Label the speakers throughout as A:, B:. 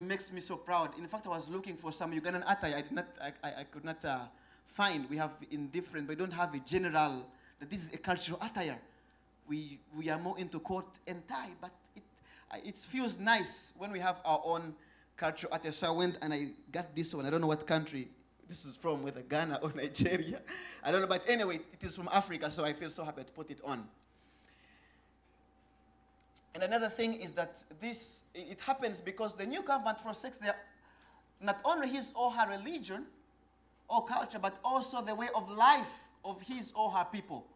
A: makes me so proud. In fact, I was looking for some Ugandan attire. I could not find. We have in different, but we don't have a general, that this is a cultural attire. We are more into coat and tie, but it feels nice when we have our own cultural attire. So I went and I got this one. I don't know what country this is from, whether Ghana or Nigeria. I don't know, but anyway, it is from Africa, so I feel so happy to put it on. And another thing is that it happens because the new government forsakes not only his or her religion or culture, but also the way of life of his or her people.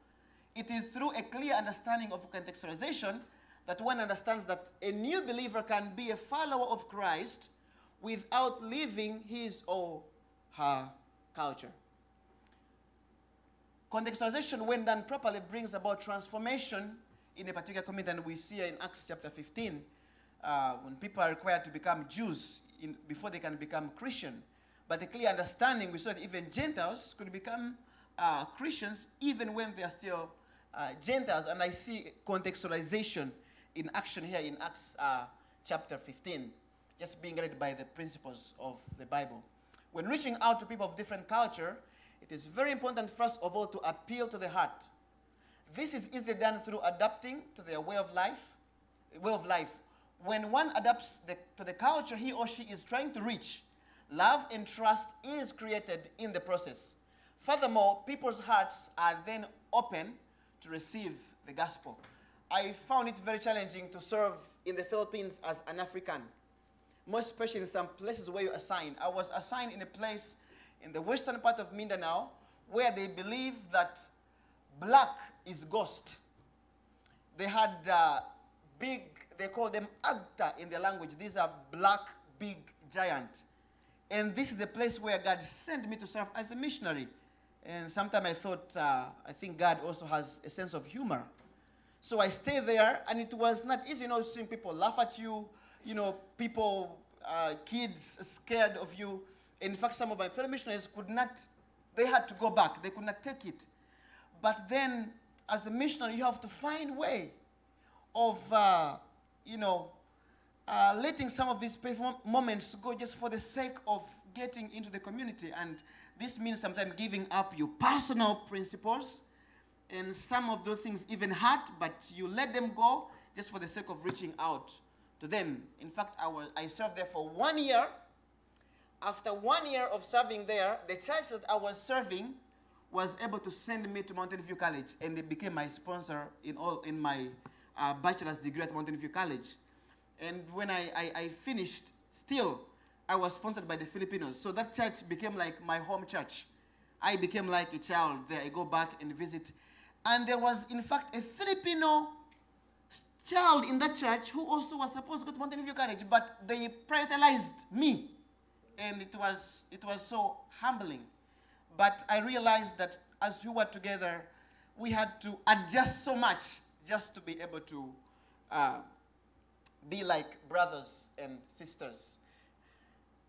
A: It is through a clear understanding of contextualization that one understands that a new believer can be a follower of Christ without leaving his or her culture. Contextualization, when done properly, brings about transformation in a particular community, and we see in Acts chapter 15, when people are required to become Jews before they can become Christian. But a clear understanding, we saw that even Gentiles could become Christians even when they are still Gentiles. And I see contextualization in action here in Acts chapter 15, just being guided by the principles of the Bible. When reaching out to people of different culture, it is very important, first of all, to appeal to the heart. This is easily done through adapting to their way of life. When one adapts to the culture he or she is trying to reach, love and trust is created in the process. Furthermore, people's hearts are then open to receive the gospel. I found it very challenging to serve in the Philippines as an African, most especially in some places where you're assigned. I was assigned in a place in the western part of Mindanao where they believe that black is ghost. They had they call them AATA in their language. These are black, big giant. And this is the place where God sent me to serve as a missionary. And sometimes I thought, I think God also has a sense of humor. So I stayed there, and it was not easy, seeing people laugh at you, people, kids scared of you. In fact, some of my fellow missionaries they had to go back. They could not take it. But then, as a missionary, you have to find a way of, letting some of these painful moments go just for the sake of getting into the community. And this means sometimes giving up your personal principles. And some of those things even hurt, but you let them go just for the sake of reaching out to them. In fact, I served there for 1 year. After 1 year of serving there, the church that I was serving was able to send me to Mountain View College, and they became my sponsor in my bachelor's degree at Mountain View College. And when I finished, still, I was sponsored by the Filipinos. So that church became like my home church. I became like a child there. I go back and visit. And there was, in fact, a Filipino child in that church who also was supposed to go to Mountain View College, but they prioritized me. And it was so humbling. But I realized that as we were together, we had to adjust so much just to be able to be like brothers and sisters.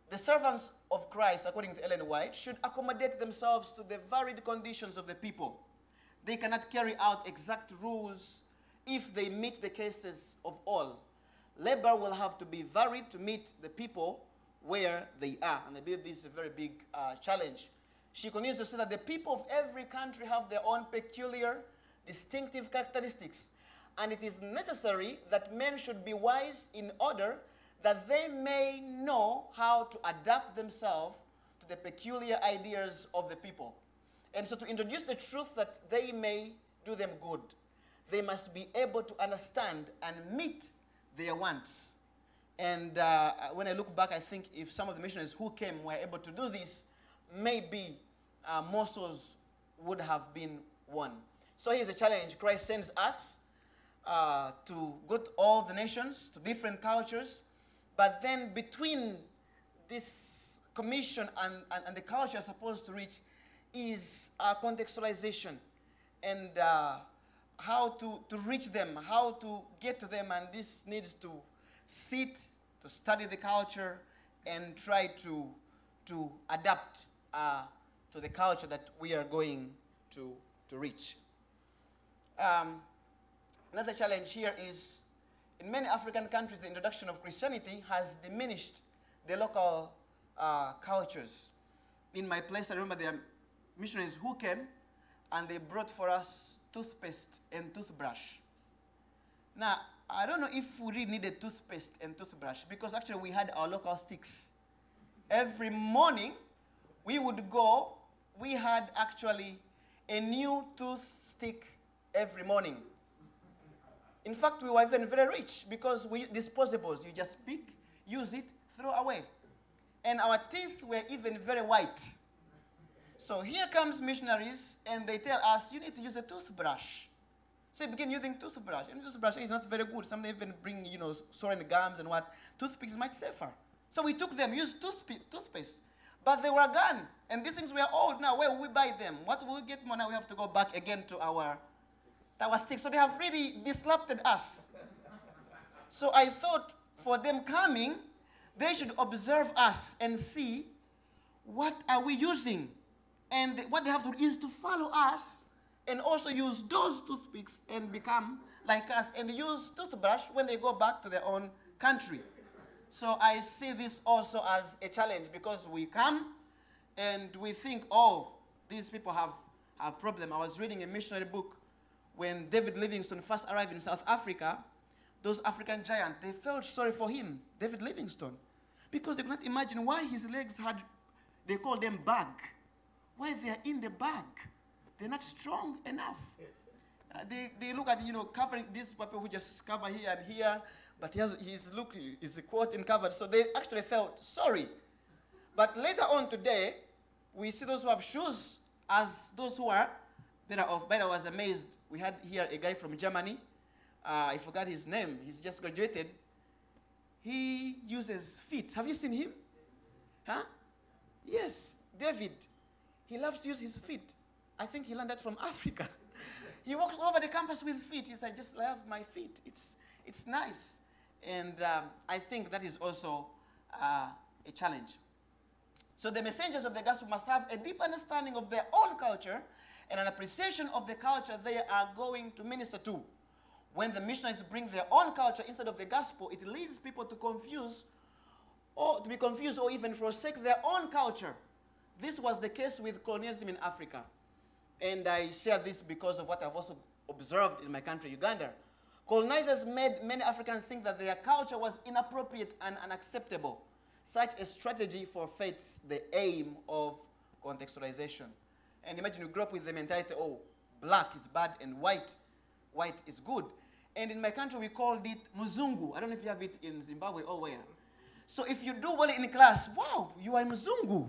A: The servants of Christ, according to Ellen White, should accommodate themselves to the varied conditions of the people. They cannot carry out exact rules if they meet the cases of all. Labor will have to be varied to meet the people where they are. And I believe this is a very big challenge. She continues to say that the people of every country have their own peculiar, distinctive characteristics. And it is necessary that men should be wise in order that they may know how to adapt themselves to the peculiar ideas of the people. And so to introduce the truth that they may do them good, they must be able to understand and meet their wants. And when I look back, I think if some of the missionaries who came were able to do this, maybe more souls would have been won. So here's a challenge. Christ sends us to go to all the nations, to different cultures, but then between this commission and the culture supposed to reach is contextualization and how to reach them, how to get to them, and this needs to sit, to study the culture, and try to adapt to the culture that we are going to reach. Another challenge here is, in many African countries, the introduction of Christianity has diminished the local cultures. In my place, I remember there are missionaries who came and they brought for us toothpaste and toothbrush. Now, I don't know if we really needed toothpaste and toothbrush because actually we had our local sticks. Every morning we would go, we had actually a new tooth stick every morning. In fact, we were even very rich because we disposables. You just pick, use it, throw away. And our teeth were even very white. So here comes missionaries and they tell us, you need to use a toothbrush. So we begin using toothbrush. And toothbrush is not very good. Some even bring, soaring gums and what. Toothpicks is much safer. So we took them, used toothpaste. But they were gone. And these things were old now. Where will we buy them? What will we get more? Now we have to go back again to our sticks. So they have really disrupted us. So I thought for them coming, they should observe us and see what are we using. And what they have to do is to follow us and also use those toothpicks and become like us and use toothbrush when they go back to their own country. So I see this also as a challenge because we come and we think, oh, these people have a problem. I was reading a missionary book when David Livingstone first arrived in South Africa. Those African giants, they felt sorry for him, David Livingstone, because they could not imagine why his legs had, they call them bag. Why they are in the bag? They're not strong enough. They look at, covering these people who just cover here and here, but his quote covered, so they actually felt sorry. But later on today, we see those who have shoes as those who are better off. But I was amazed. We had here a guy from Germany. I forgot his name. He's just graduated. He uses feet. Have you seen him? Huh? Yes, David. He loves to use his feet. I think he learned that from Africa. He walks over the campus with feet. He said, I just love my feet. It's nice. And I think that is also a challenge. So the messengers of the gospel must have a deep understanding of their own culture and an appreciation of the culture they are going to minister to. When the missionaries bring their own culture instead of the gospel, it leads people to be confused or even forsake their own culture. This was the case with colonialism in Africa. And I share this because of what I've also observed in my country, Uganda. Colonizers made many Africans think that their culture was inappropriate and unacceptable. Such a strategy forfeits the aim of contextualization. And imagine you grew up with the mentality, oh, black is bad and white is good. And in my country, we called it Muzungu. I don't know if you have it in Zimbabwe or where. So if you do well in class, wow, you are Muzungu.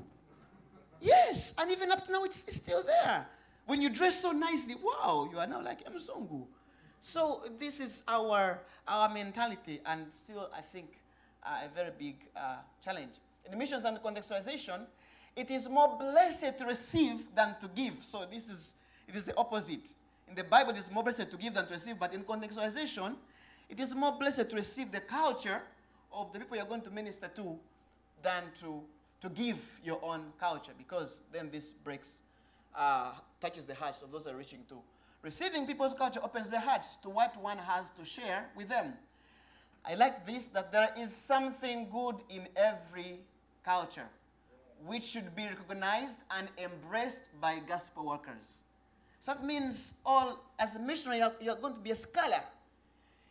A: Yes, and even up to now, it's still there. When you dress so nicely, wow, you are now like a Muzungu. So this is our mentality, and still, I think, a very big challenge. In missions and contextualization, it is more blessed to receive than to give. So it is the opposite. In the Bible, it is more blessed to give than to receive, but in contextualization, it is more blessed to receive the culture of the people you're going to minister to than to give your own culture, because then this touches the hearts of those that are reaching to. Receiving people's culture opens their hearts to what one has to share with them. I like this, that there is something good in every culture, which should be recognized and embraced by gospel workers. So that means as a missionary, you're going to be a scholar.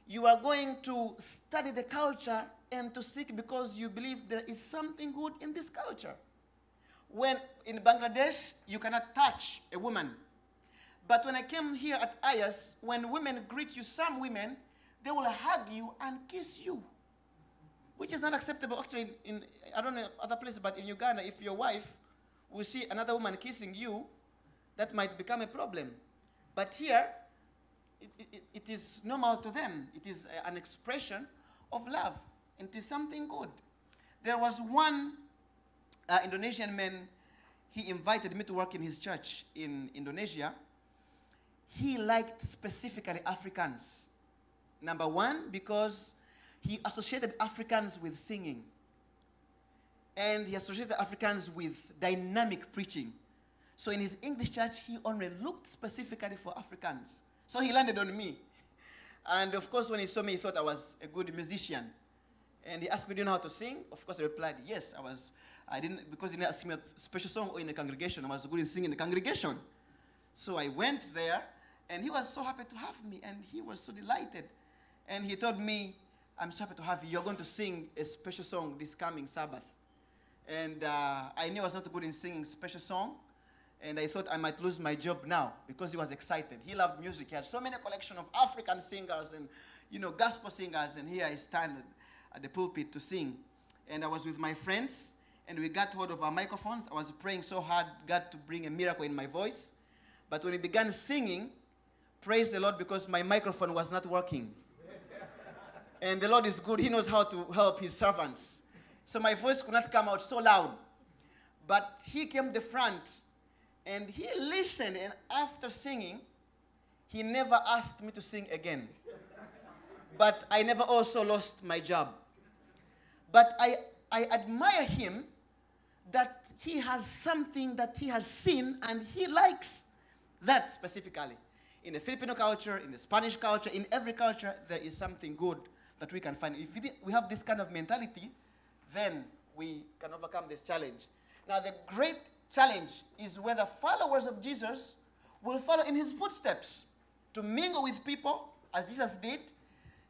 A: You are going to study the culture and to seek because you believe there is something good in this culture. When in Bangladesh, you cannot touch a woman. But when I came here at IAS, when women greet you, some women, they will hug you and kiss you, which is not acceptable actually in, I don't know, other places, but in Uganda, if your wife will see another woman kissing you, that might become a problem. But here, it is normal to them. It is an expression of love. And it is something good. There was one Indonesian man, he invited me to work in his church in Indonesia. He liked specifically Africans. Number one, because he associated Africans with singing. And he associated Africans with dynamic preaching. So in his English church, he only looked specifically for Africans. So he landed on me. And of course, when he saw me, he thought I was a good musician. And he asked me, do you know how to sing? Of course, I replied, yes. I didn't, because he didn't ask me a special song or in the congregation. I was good in singing in the congregation. So I went there, and he was so happy to have me, and he was so delighted. And he told me, I'm so happy to have you. You're going to sing a special song this coming Sabbath. And I knew I was not good in singing special song, and I thought I might lose my job now because he was excited. He loved music. He had so many collection of African singers and, gospel singers, and here I stand at the pulpit to sing. And I was with my friends, and we got hold of our microphones. I was praying so hard, God to bring a miracle in my voice. But when he began singing, praise the Lord, because my microphone was not working. And the Lord is good. He knows how to help his servants. So my voice could not come out so loud. But he came to the front, and he listened. And after singing, he never asked me to sing again. But I never also lost my job. But I admire him that he has something that he has seen, and he likes that specifically. In the Filipino culture, in the Spanish culture, in every culture, there is something good that we can find. If we have this kind of mentality, then we can overcome this challenge. Now, the great challenge is whether followers of Jesus will follow in his footsteps, to mingle with people as Jesus did,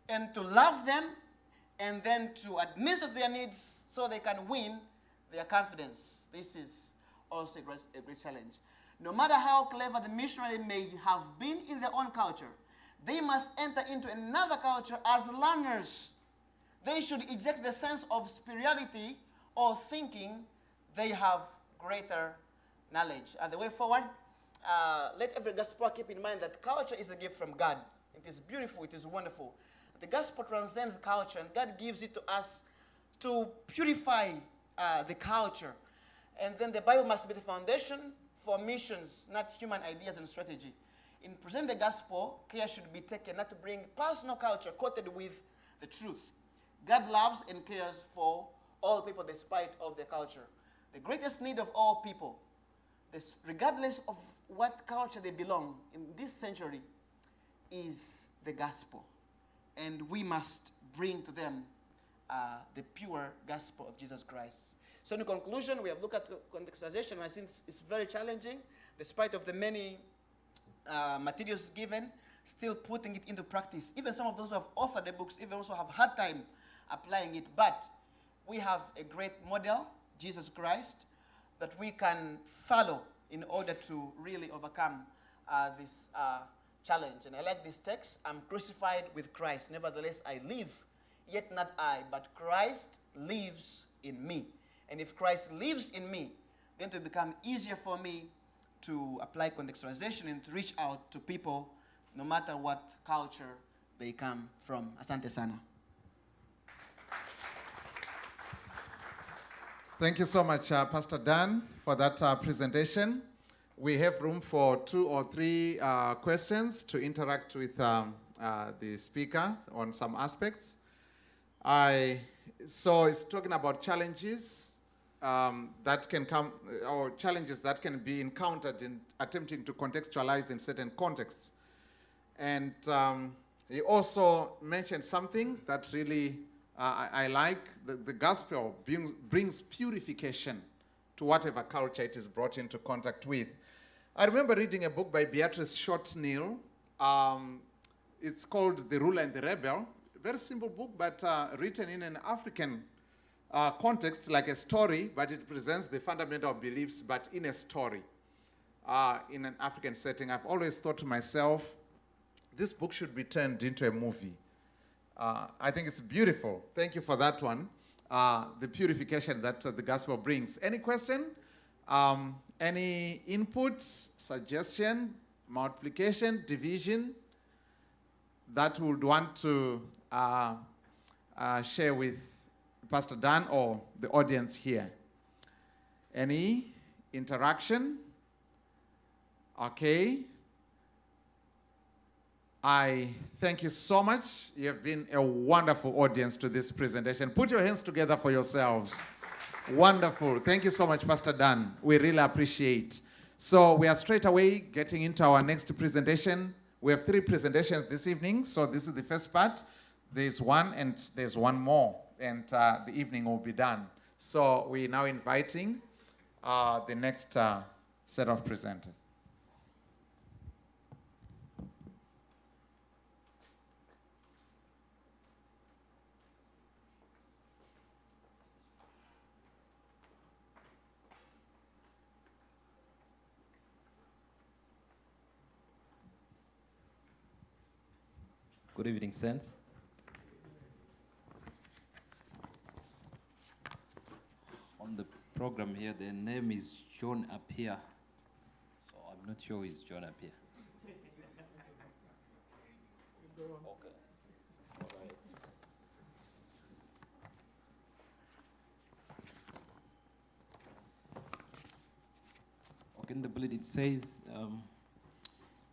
A: and to love them, and then to administer their needs so they can win their confidence. This is also a great challenge. No matter how clever the missionary may have been in their own culture, they must enter into another culture as learners. They should eject the sense of superiority or thinking they have greater knowledge. And the way forward, let every gospel keep in mind that culture is a gift from God. It is beautiful, it is wonderful. The gospel transcends culture, and God gives it to us to purify the culture. And then the Bible must be the foundation for missions, not human ideas and strategy. In presenting the gospel, care should be taken not to bring personal culture coated with the truth. God loves and cares for all people despite of their culture. The greatest need of all people, regardless of what culture they belong in this century, is the gospel. And we must bring to them the pure gospel of Jesus Christ. So in conclusion, we have looked at contextualization. I think it's very challenging, despite of the many materials given, still putting it into practice. Even some of those who have authored the books even also have hard time applying it. But we have a great model, Jesus Christ, that we can follow in order to really overcome this challenge. And I like this text. I'm crucified with Christ. Nevertheless, I live, yet not I, but Christ lives in me. And if Christ lives in me, then it will become easier for me to apply contextualization and to reach out to people no matter what culture they come from. Asante sana.
B: Thank you so much, Pastor Dan, for that presentation. We have room for 2 or 3 questions to interact with the speaker on some aspects. So it's talking about challenges that can come, or challenges that can be encountered in attempting to contextualize in certain contexts. And he also mentioned something that really I like. The gospel brings purification to whatever culture it is brought into contact with. I remember reading a book by Beatrice Short-Neal. It's called The Ruler and the Rebel. Very simple book, but written in an African context, like a story, but it presents the fundamental beliefs, but in a story, in an African setting. I've always thought to myself, this book should be turned into a movie. I think it's beautiful. Thank you for that one. The purification that the gospel brings. Any question? Any input, suggestion, multiplication, division that would want to share with Pastor Dan or the audience here? Any interaction? Okay. I thank you so much. You have been a wonderful audience to this presentation. Put your hands together for yourselves. Wonderful. Thank you so much, Pastor Dan. We really appreciate. So we are straight away getting into our next presentation. We have 3 presentations this evening. So this is the first part. There's one and there's one more. and the evening will be done. So we're now inviting the next set of presenters.
C: Good evening, Saints. On the program here, the name is John Appiah. So I'm not sure it's John Appiah. Okay. All right. Okay, in the bulletin it says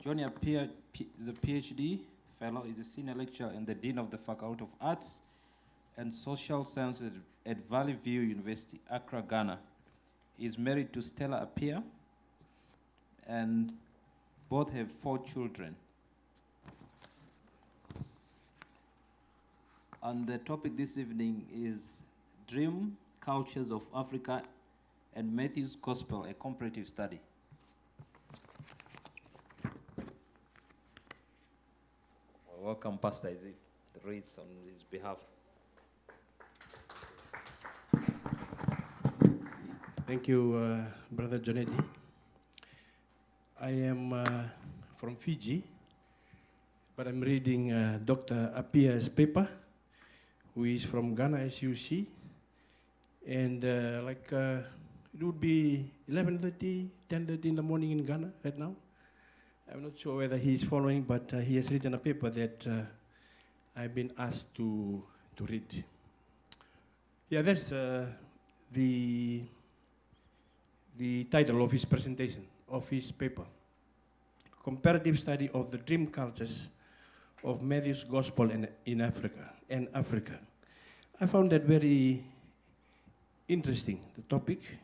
C: John Appiah is a PhD fellow, is a senior lecturer and the dean of the Faculty of Arts and Social Sciences at Valley View University, Accra, Ghana. He is married to Stella Appiah, and both have 4 children. And the topic this evening is Dream Cultures of Africa and Matthew's Gospel, a comparative study. Welcome, Pastor Isaac. The reads on his behalf.
D: Thank you, Brother Jonetti. I am from Fiji, but I'm reading Dr. Appiah's paper, who is from Ghana, as you see. And it would be 11:30, 10:30 in the morning in Ghana right now. I'm not sure whether he's following, but he has written a paper that I've been asked to read. Yeah, that's the title of his presentation, of his paper. Comparative Study of the Dream Cultures of Matthew's Gospel in Africa and Africa. I found that very interesting, the topic.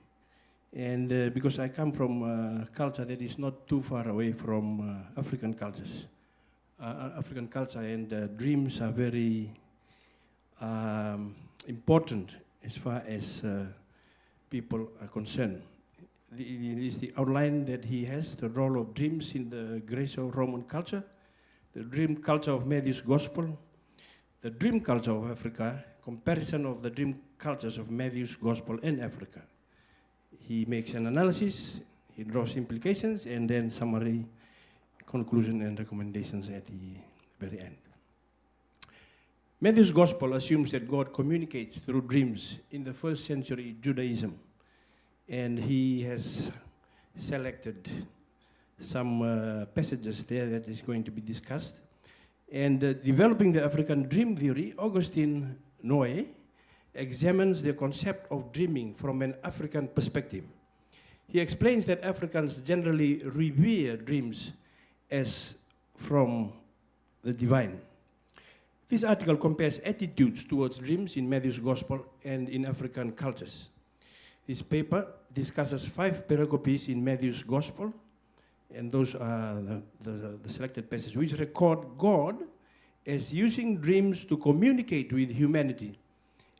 D: And because I come from a culture that is not too far away from African cultures. African culture and dreams are very important as far as people are concerned. It is the outline that he has, the role of dreams in the Greco-Roman culture, the dream culture of Matthew's Gospel, the dream culture of Africa, comparison of the dream cultures of Matthew's Gospel in Africa. He makes an analysis, he draws implications, and then summary, conclusion, and recommendations at the very end. Matthew's Gospel assumes that God communicates through dreams in the first century Judaism, and he has selected some passages there that is going to be discussed. And developing the African dream theory, Augustine Noé examines the concept of dreaming from an African perspective. He explains that Africans generally revere dreams as from the divine. This article compares attitudes towards dreams in Matthew's Gospel and in African cultures. This paper discusses 5 pericopes in Matthew's Gospel, and those are the selected passages, which record God as using dreams to communicate with humanity,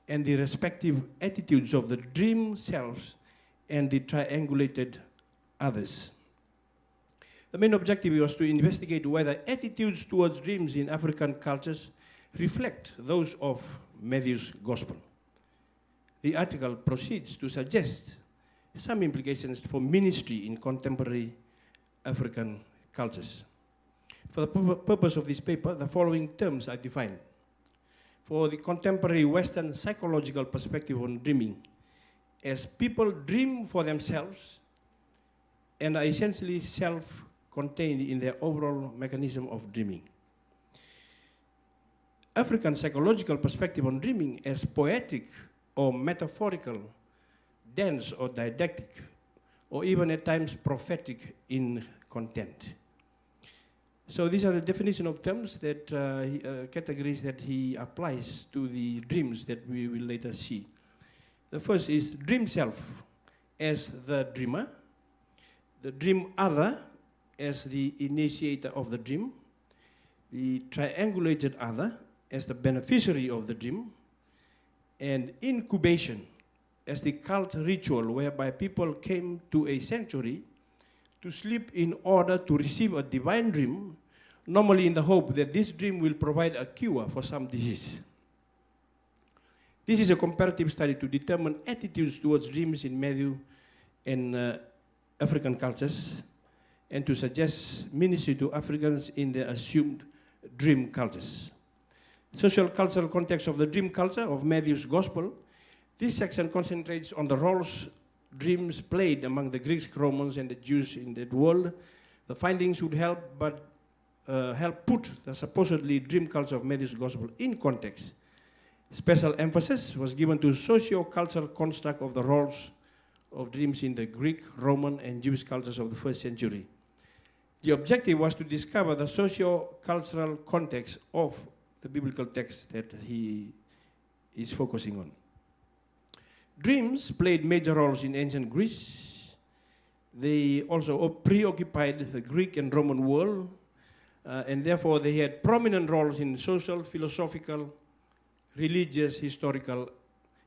D: and the respective attitudes of the dream selves and the triangulated others. The main objective was to investigate whether attitudes towards dreams in African cultures reflect those of Matthew's Gospel. The article proceeds to suggest some implications for ministry in contemporary African cultures. For the purpose of this paper, the following terms are defined. For the contemporary Western psychological perspective on dreaming, as people dream for themselves and are essentially self-contained in their overall mechanism of dreaming. African psychological perspective on dreaming as poetic or metaphorical, dense or didactic, or even at times prophetic in content. So these are the definition of terms that categories that he applies to the dreams that we will later see. The first is dream self as the dreamer, the dream other as the initiator of the dream, the triangulated other as the beneficiary of the dream, and incubation as the cult ritual whereby people came to a sanctuary to sleep in order to receive a divine dream, normally in the hope that this dream will provide a cure for some disease. This is a comparative study to determine attitudes towards dreams in Matthew and African cultures, and to suggest ministry to Africans in their assumed dream cultures. Social cultural context of the dream culture of Matthew's Gospel. This section concentrates on the roles dreams played among the Greeks, Romans, and the Jews in that world. The findings would help put the supposedly dream culture of Matthew's Gospel in context. Special emphasis was given to socio-cultural construct of the roles of dreams in the Greek, Roman, and Jewish cultures of the first century. The objective was to discover the socio-cultural context of the biblical text that he is focusing on. Dreams played major roles in ancient Greece. They also preoccupied the Greek and Roman world, and therefore they had prominent roles in social, philosophical, religious, historical,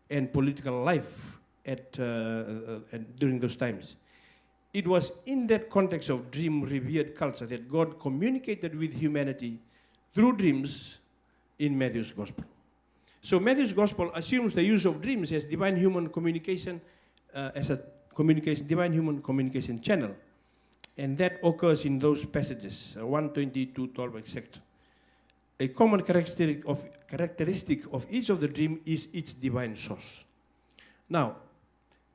D: and political life during those times. It was in that context of dream-revered culture that God communicated with humanity through dreams in Matthew's Gospel. So Matthew's Gospel assumes the use of dreams as divine human communication, divine human communication channel. And that occurs in those passages, 120 to 12, etc. A common characteristic of each of the dream is its divine source. Now,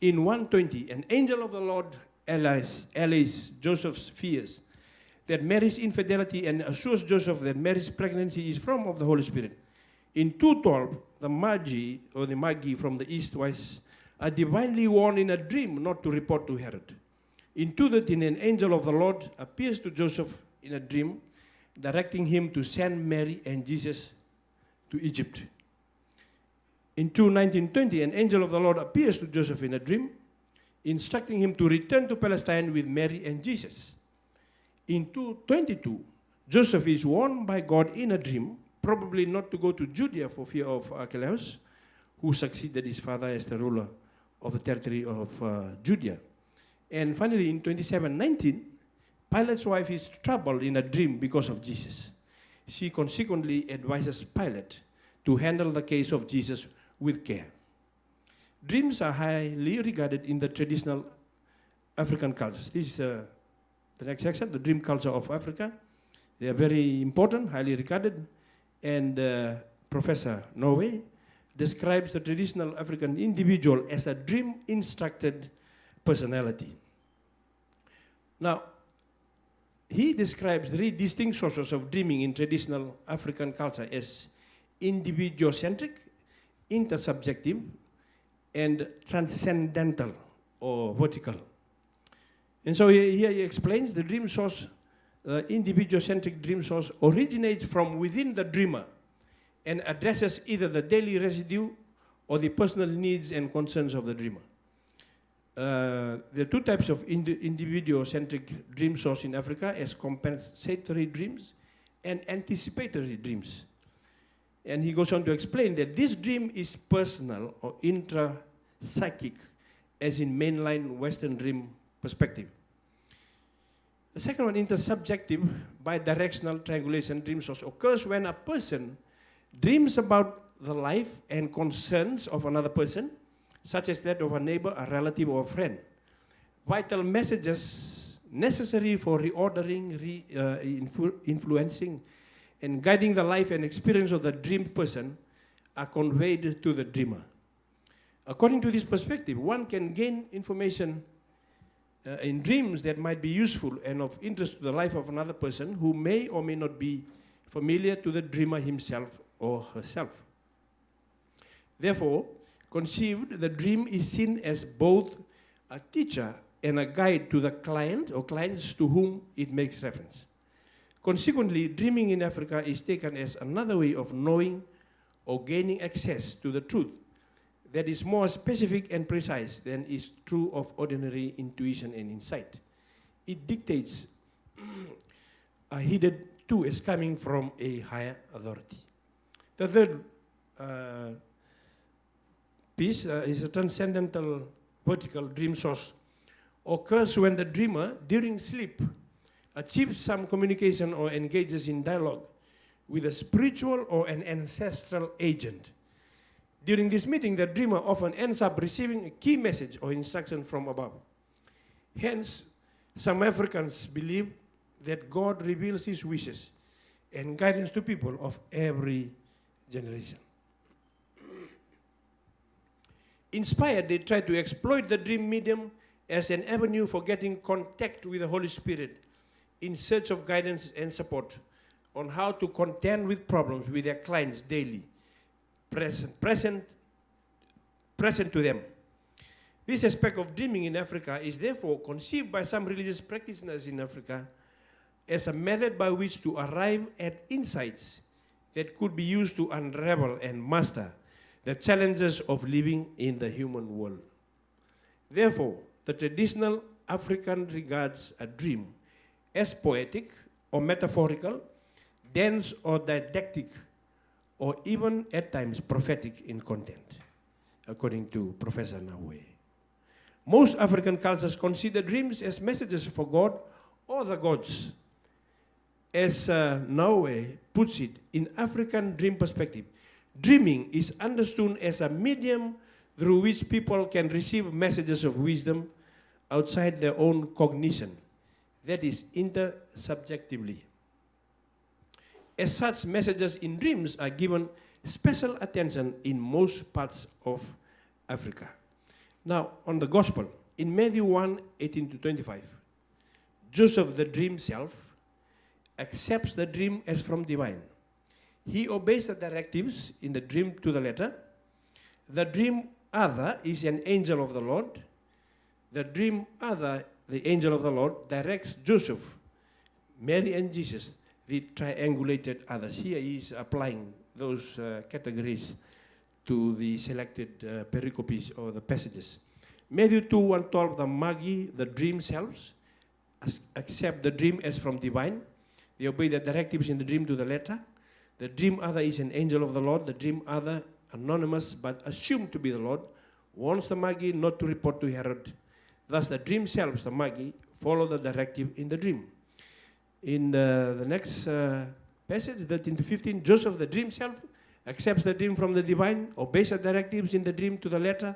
D: in 120, an angel of the Lord allays Joseph's fears that Mary's infidelity and assures Joseph that Mary's pregnancy is from of the Holy Spirit. In 2:12, the Magi from the east wise are divinely warned in a dream not to report to Herod. In 2:13, an angel of the Lord appears to Joseph in a dream, directing him to send Mary and Jesus to Egypt. In 2:19-20, an angel of the Lord appears to Joseph in a dream, instructing him to return to Palestine with Mary and Jesus. In 2:22, Joseph is warned by God in a dream, probably not to go to Judea for fear of Archelaus, who succeeded his father as the ruler of the territory of Judea. And finally, in 27:19, Pilate's wife is troubled in a dream because of Jesus. She consequently advises Pilate to handle the case of Jesus with care. Dreams are highly regarded in the traditional African cultures. This is the next section, the dream culture of Africa. They are very important, highly regarded. And Professor Yahweh describes the traditional African individual as a dream-instructed personality. Now, he describes 3 distinct sources of dreaming in traditional African culture as individuocentric, intersubjective, and transcendental or vertical. And so here he explains the dream source, individuocentric dream source originates from within the dreamer and addresses either the daily residue or the personal needs and concerns of the dreamer. There are 2 types of individuocentric dream source in Africa, as compensatory dreams and anticipatory dreams. And he goes on to explain that this dream is personal or intra-psychic, as in mainline Western dream perspective. The second one, intersubjective, bidirectional triangulation dream source, occurs when a person dreams about the life and concerns of another person, such as that of a neighbor, a relative, or a friend. Vital messages necessary for reordering, influencing, and guiding the life and experience of the dreamed person are conveyed to the dreamer. According to this perspective, one can gain information in dreams that might be useful and of interest to the life of another person who may or may not be familiar to the dreamer himself or herself. Therefore, conceived, the dream is seen as both a teacher and a guide to the client or clients to whom it makes reference. Consequently, dreaming in Africa is taken as another way of knowing or gaining access to the truth that is more specific and precise than is true of ordinary intuition and insight. It dictates are heeded too as coming from a higher authority. The third piece is a transcendental vertical dream source, occurs when the dreamer, during sleep, achieves some communication or engages in dialogue with a spiritual or an ancestral agent. During this meeting, the dreamer often ends up receiving a key message or instruction from above. Hence, some Africans believe that God reveals his wishes and guidance to people of every generation. Inspired, they try to exploit the dream medium as an avenue for getting contact with the Holy Spirit in search of guidance and support on how to contend with problems with their clients daily, present to them. This aspect of dreaming in Africa is therefore conceived by some religious practitioners in Africa as a method by which to arrive at insights that could be used to unravel and master the challenges of living in the human world. Therefore, the traditional African regards a dream as poetic or metaphorical, dense or didactic, or even at times prophetic in content, according to Professor Yahweh. Most African cultures consider dreams as messages for God or the gods. As Yahweh puts it, in African dream perspective, dreaming is understood as a medium through which people can receive messages of wisdom outside their own cognition, that is, intersubjectively. As such, messages in dreams are given special attention in most parts of Africa. Now, on the gospel, in Matthew 1:18-25, Joseph, the dream self, accepts the dream as from divine. He obeys the directives in the dream to the letter. The dream other is an angel of the Lord. The dream other, the angel of the Lord, directs Joseph, Mary and Jesus, the triangulated others. Here he is applying those categories to the selected pericopes or the passages. Matthew 2:1-12, the Magi, the dream selves, accept the dream as from divine. They obey the directives in the dream to the letter. The dream other is an angel of the Lord. The dream other, anonymous but assumed to be the Lord, warns the Magi not to report to Herod. Thus the dream selves, the Magi, follow the directive in the dream. In the next passage, 13-15, Joseph, the dream self, accepts the dream from the divine, obeys the directives in the dream to the letter.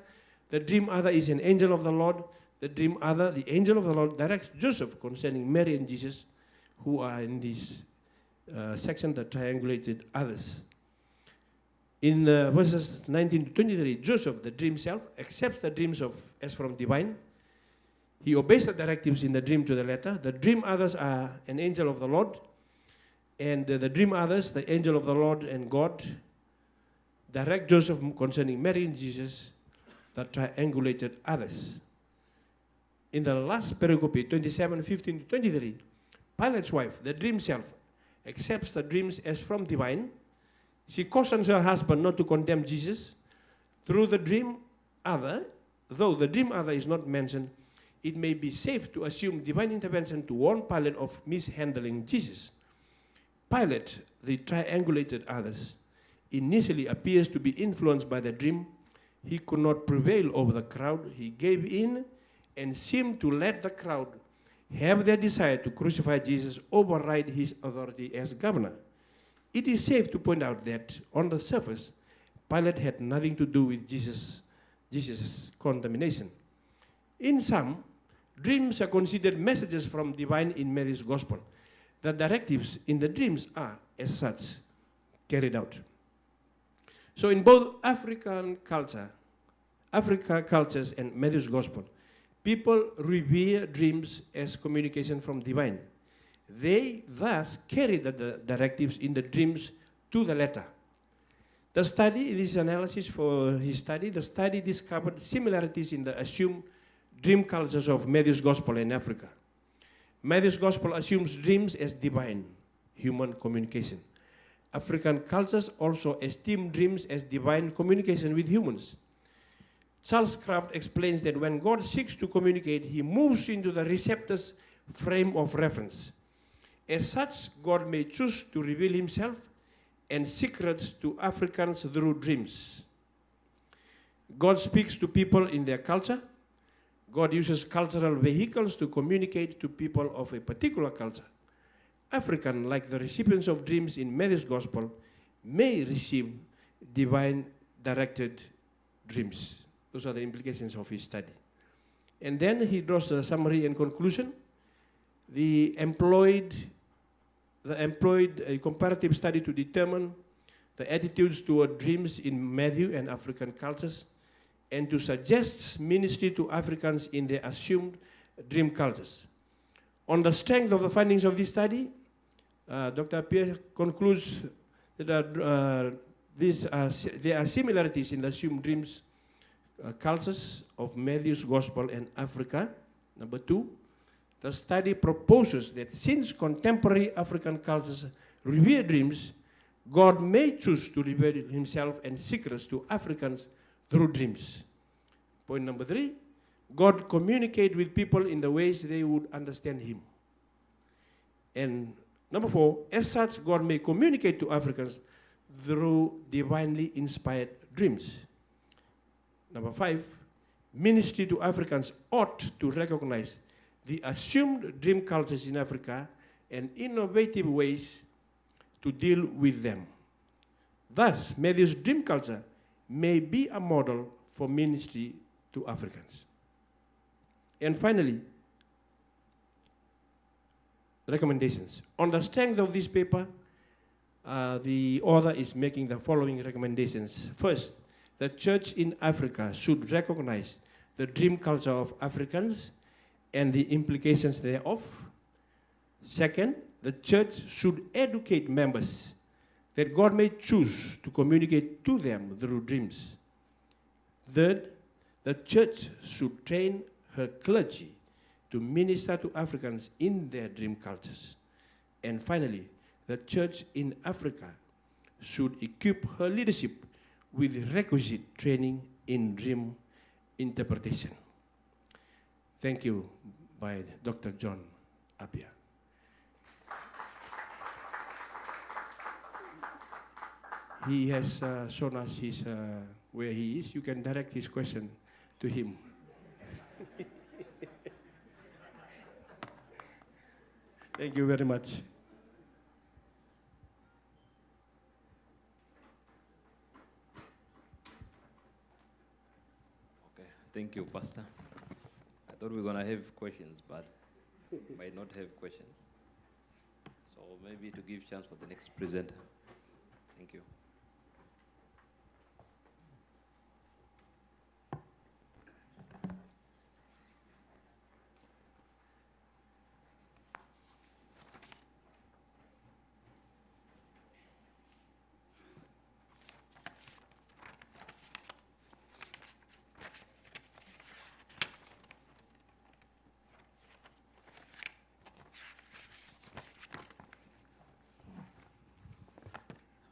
D: The dream other is an angel of the Lord. The dream other, the angel of the Lord, directs Joseph concerning Mary and Jesus, who are in this section, the triangulated others. In verses 19-23, Joseph, the dream self, accepts the dreams as from divine. He obeys the directives in the dream to the letter. The dream others are an angel of the Lord. And the dream others, the angel of the Lord and God, direct Joseph concerning Mary and Jesus, the triangulated others. In the last pericope, 27:15-23, Pilate's wife, the dream self, accepts the dreams as from divine. She cautions her husband not to condemn Jesus. Through the dream other, though the dream other is not mentioned, it may be safe to assume divine intervention to warn Pilate of mishandling Jesus. Pilate, the triangulated others, initially appears to be influenced by the dream. He could not prevail over the crowd. He gave in and seemed to let the crowd have their desire to crucify Jesus override his authority as governor. It is safe to point out that, on the surface, Pilate had nothing to do with Jesus' condemnation. In sum, dreams are considered messages from divine in Mary's gospel. The directives in the dreams are, as such, carried out. So in both Africa cultures and Matthew's gospel, people revere dreams as communication from divine. They thus carry the directives in the dreams to the letter. The study, this analysis for his study, the study discovered similarities in the assumed dream cultures of Matthew's gospel in Africa. Matthew's gospel assumes dreams as divine human communication. African cultures also esteem dreams as divine communication with humans. Charles Kraft explains that when God seeks to communicate, he moves into the receptor's frame of reference. As such, God may choose to reveal himself and secrets to Africans through dreams. God speaks to people in their culture. God uses cultural vehicles to communicate to people of a particular culture. African, like the recipients of dreams in Matthew's Gospel, may receive divine directed dreams. Those are the implications of his study. And then he draws a summary and conclusion. The employed a comparative study to determine the attitudes toward dreams in Matthew and African cultures, and to suggest ministry to Africans in their assumed dream cultures. On the strength of the findings of this study, Dr. Pierre concludes that there are similarities in the assumed dreams cultures of Matthew's Gospel and Africa. Number 2, the study proposes that since contemporary African cultures revere dreams, God may choose to reveal himself and secrets to Africans through dreams. Point number 3, God communicates with people in the ways they would understand him. And number 4, as such, God may communicate to Africans through divinely inspired dreams. Number 5, ministry to Africans ought to recognize the assumed dream cultures in Africa and innovative ways to deal with them. Thus, Matthew's dream culture may be a model for ministry to Africans. And finally, recommendations. On the strength of this paper, the author is making the following recommendations. First, the church in Africa should recognize the dream culture of Africans and the implications thereof. Second, the church should educate members that God may choose to communicate to them through dreams. Third, the church should train her clergy to minister to Africans in their dream cultures. And finally, the church in Africa should equip her leadership with requisite training in dream interpretation. Thank you, by Dr. John Appiah. He has shown us his, where he is. You can direct his question to him. Thank you very much.
E: Okay, thank you, Pastor. I thought we were going to have questions, but might not have questions. So maybe to give chance for the next presenter. Thank you.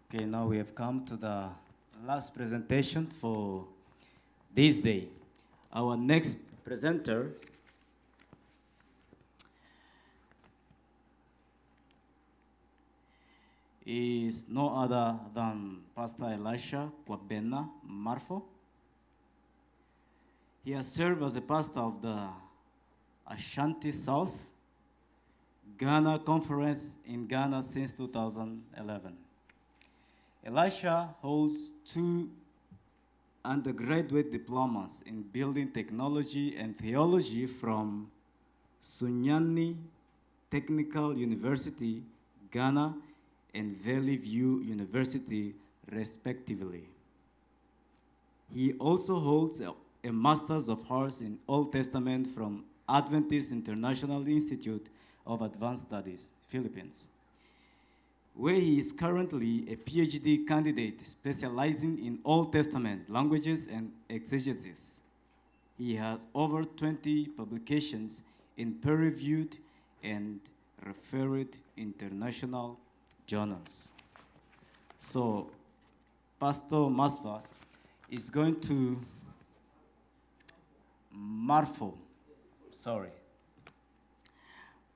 F: Okay, now we have come to the last presentation for this day. Our next presenter is no other than Pastor Elisha Kwabena Marfo. He has served as a pastor of the Ashanti South Ghana Conference in Ghana since 2011. Elisha holds 2 undergraduate diplomas in building technology and theology from Sunyani Technical University, Ghana, and Valley View University, respectively. He also holds a Master's of Arts in Old Testament from Adventist International Institute of Advanced Studies, Philippines, where he is currently a PhD candidate specializing in Old Testament languages and exegesis. He has over 20 publications in peer-reviewed and referred international journals. So, Pastor Masva is going to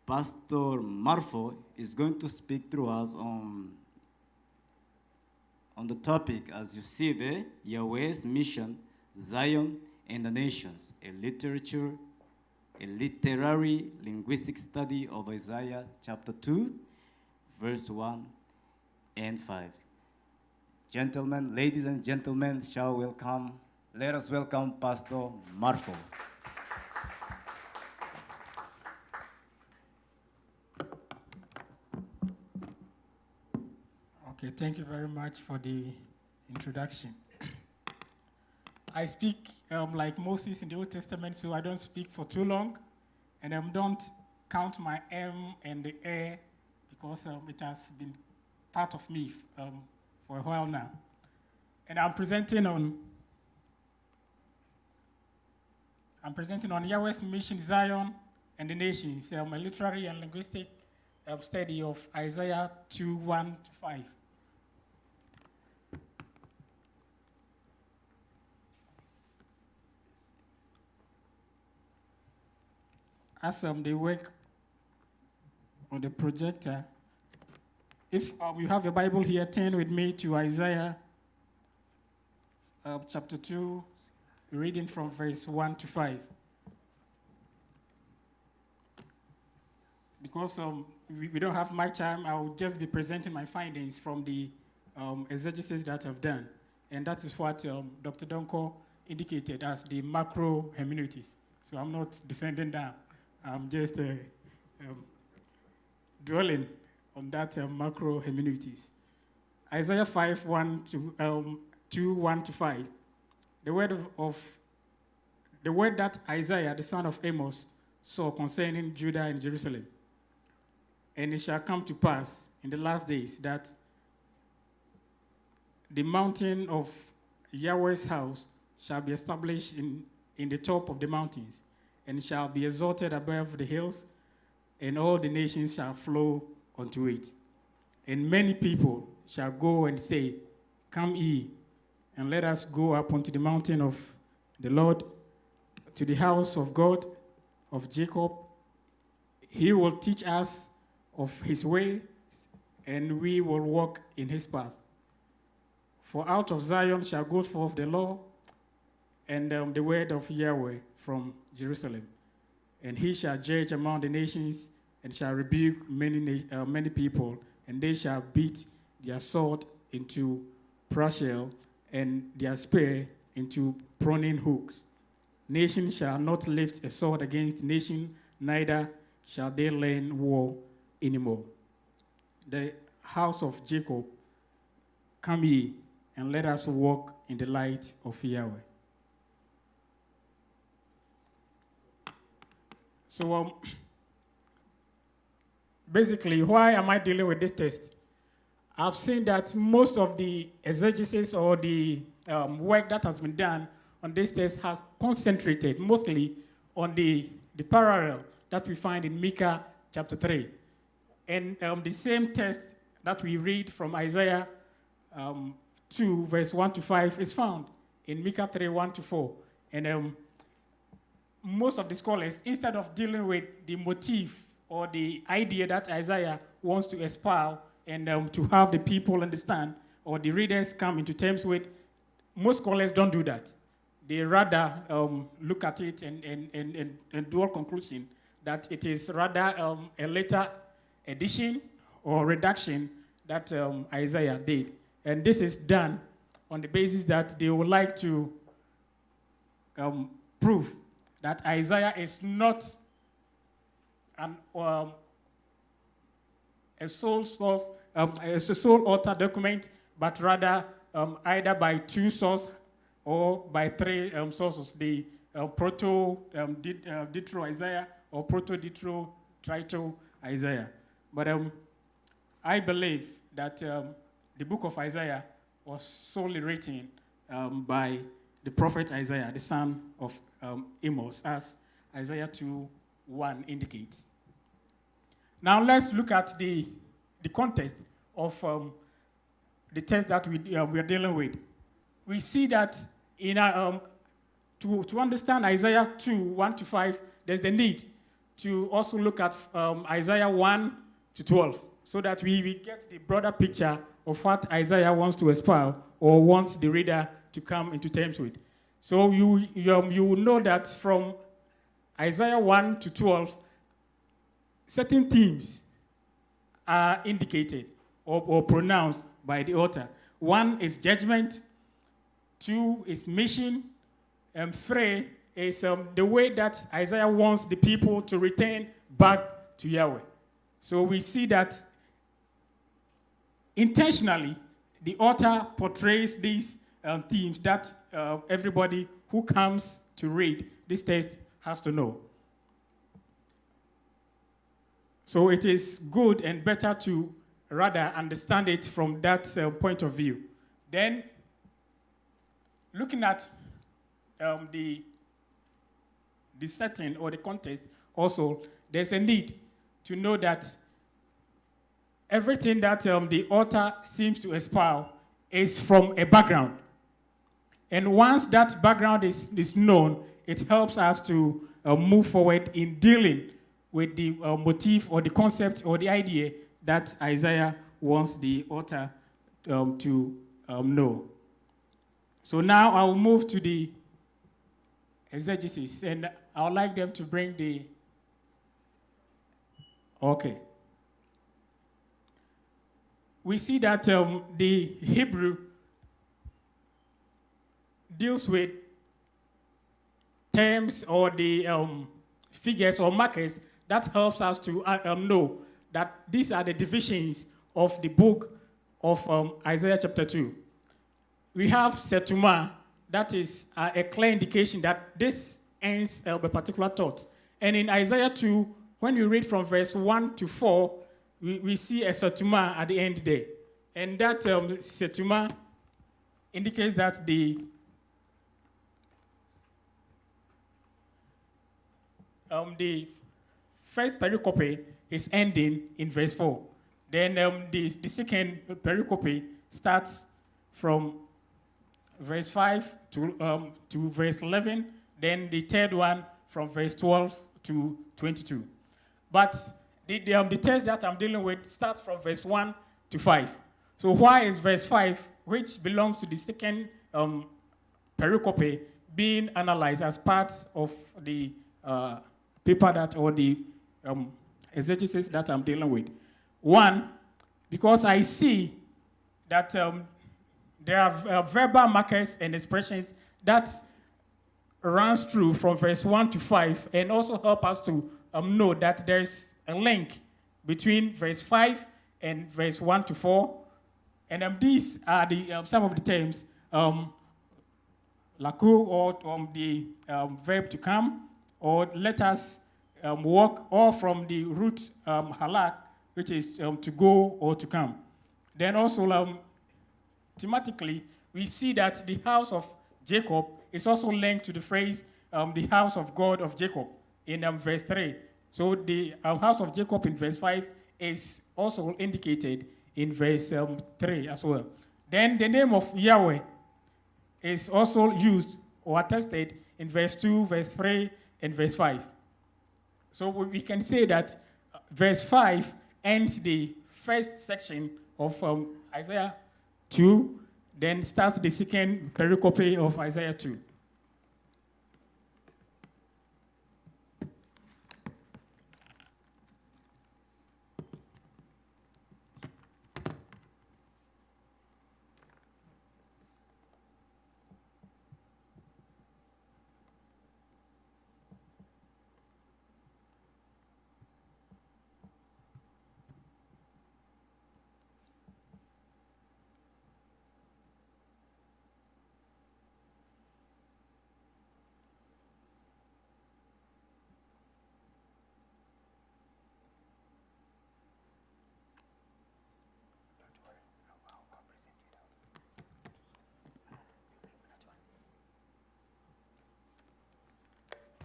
F: Pastor Marfo is going to speak through us on the topic, as you see there, Yahweh's mission Zion and the Nations, a literary linguistic study of Isaiah chapter 2, verse 1 and 5. Gentlemen, ladies and gentlemen, let us welcome Pastor Marfo.
G: Okay, thank you very much for the introduction. I speak like Moses in the Old Testament, so I don't speak for too long, and don't count my M and the A because it has been part of me for a while now. And I'm presenting on Yahweh's mission, Zion and the nations, a literary and linguistic study of Isaiah 2:1-5. As they work on the projector, if you have your Bible here, turn with me to Isaiah chapter 2, reading from verse 1-5. Because we don't have much time, I will just be presenting my findings from the exegesis that I've done. And that is what Dr. Donko indicated as the macro hermeneutics. So I'm not descending down. I'm just dwelling on that macro hermeneutics. Isaiah 2:1-5. The word that Isaiah, the son of Amos, saw concerning Judah and Jerusalem. And it shall come to pass in the last days that the mountain of Yahweh's house shall be established in the top of the mountains, and shall be exalted above the hills, and all the nations shall flow unto it. And many people shall go and say, Come ye, and let us go up unto the mountain of the Lord, to the house of God of Jacob. He will teach us of his way, and we will walk in his path. For out of Zion shall go forth the law, and the word of Yahweh from Jerusalem. And he shall judge among the nations, and shall rebuke many people, and they shall beat their sword into plowshare, and their spear into pruning hooks. Nation shall not lift a sword against nation, neither shall they learn war anymore. The house of Jacob, come ye, and let us walk in the light of Yahweh. So basically, why am I dealing with this text? I've seen that most of the exegesis or the work that has been done on this text has concentrated mostly on the parallel that we find in Micah chapter 3. And the same text that we read from Isaiah 2, verse 1-5 is found in Micah 3, 1-4. And most of the scholars, instead of dealing with the motif or the idea that Isaiah wants to espouse and to have the people understand or the readers come into terms with, most scholars don't do that. They rather look at it and draw a conclusion that it is rather a later addition or reduction that Isaiah did. And this is done on the basis that they would like to prove that Isaiah is not a sole source, a sole author document, but rather either by two sources or by three sources, the proto-Ditro Isaiah or proto-Ditro-Trito Isaiah. But I believe that the book of Isaiah was solely written by the prophet Isaiah, the son of Amos, as Isaiah 2:1 indicates. Now let's look at the context of the text that we are dealing with. We see that in to understand Isaiah 2:1-5, there's the need to also look at Isaiah 1-12, so that we get the broader picture of what Isaiah wants to espouse or wants the reader to come into terms with. So you will know that from Isaiah 1 to 12, certain themes are indicated or pronounced by the author. 1 is judgment, 2 is mission, and 3 is the way that Isaiah wants the people to return back to Yahweh. So we see that intentionally, the author portrays these themes that everybody who comes to read this text has to know. So it is good and better to rather understand it from that point of view. Then, looking at the setting or the context, also, there's a need to know that everything that the author seems to espouse is from a background. And once that background is known, it helps us to move forward in dealing with the motif or the concept or the idea that Isaiah wants the author to know. So now I will move to the exegesis, and I would like them to bring the... Okay. We see that the Hebrew deals with terms or the figures or markers that helps us to know that these are the divisions of the book of Isaiah chapter 2. We have setuma, that is a clear indication that this ends a particular thought. And in Isaiah 2, when we read from verse 1 to 4, we see a setuma at the end there. And that setuma indicates that the first pericope is ending in verse 4. Then the second pericope starts from verse 5 to verse 11. Then the third one from verse 12 to 22. But the text that I'm dealing with starts from verse 1 to 5. So why is verse 5, which belongs to the second pericope, being analyzed as part of the paper that, or the exegesis that I'm dealing with? One, because I see that there are verbal markers and expressions that runs through from verse 1 to 5 and also help us to know that there's a link between verse 5 and verse 1 to 4. And these are the some of the terms, laku, or the verb to come, or let us walk, or from the root halak, which is to go or to come. Then also, thematically, we see that the house of Jacob is also linked to the phrase, the house of God of Jacob, in verse 3. So the house of Jacob in verse 5 is also indicated in verse 3 as well. Then the name of Yahweh is also used or attested in verse 2, verse 3, and verse 5. So we can say that verse 5 ends the first section of Isaiah 2, then starts the second pericope of Isaiah 2.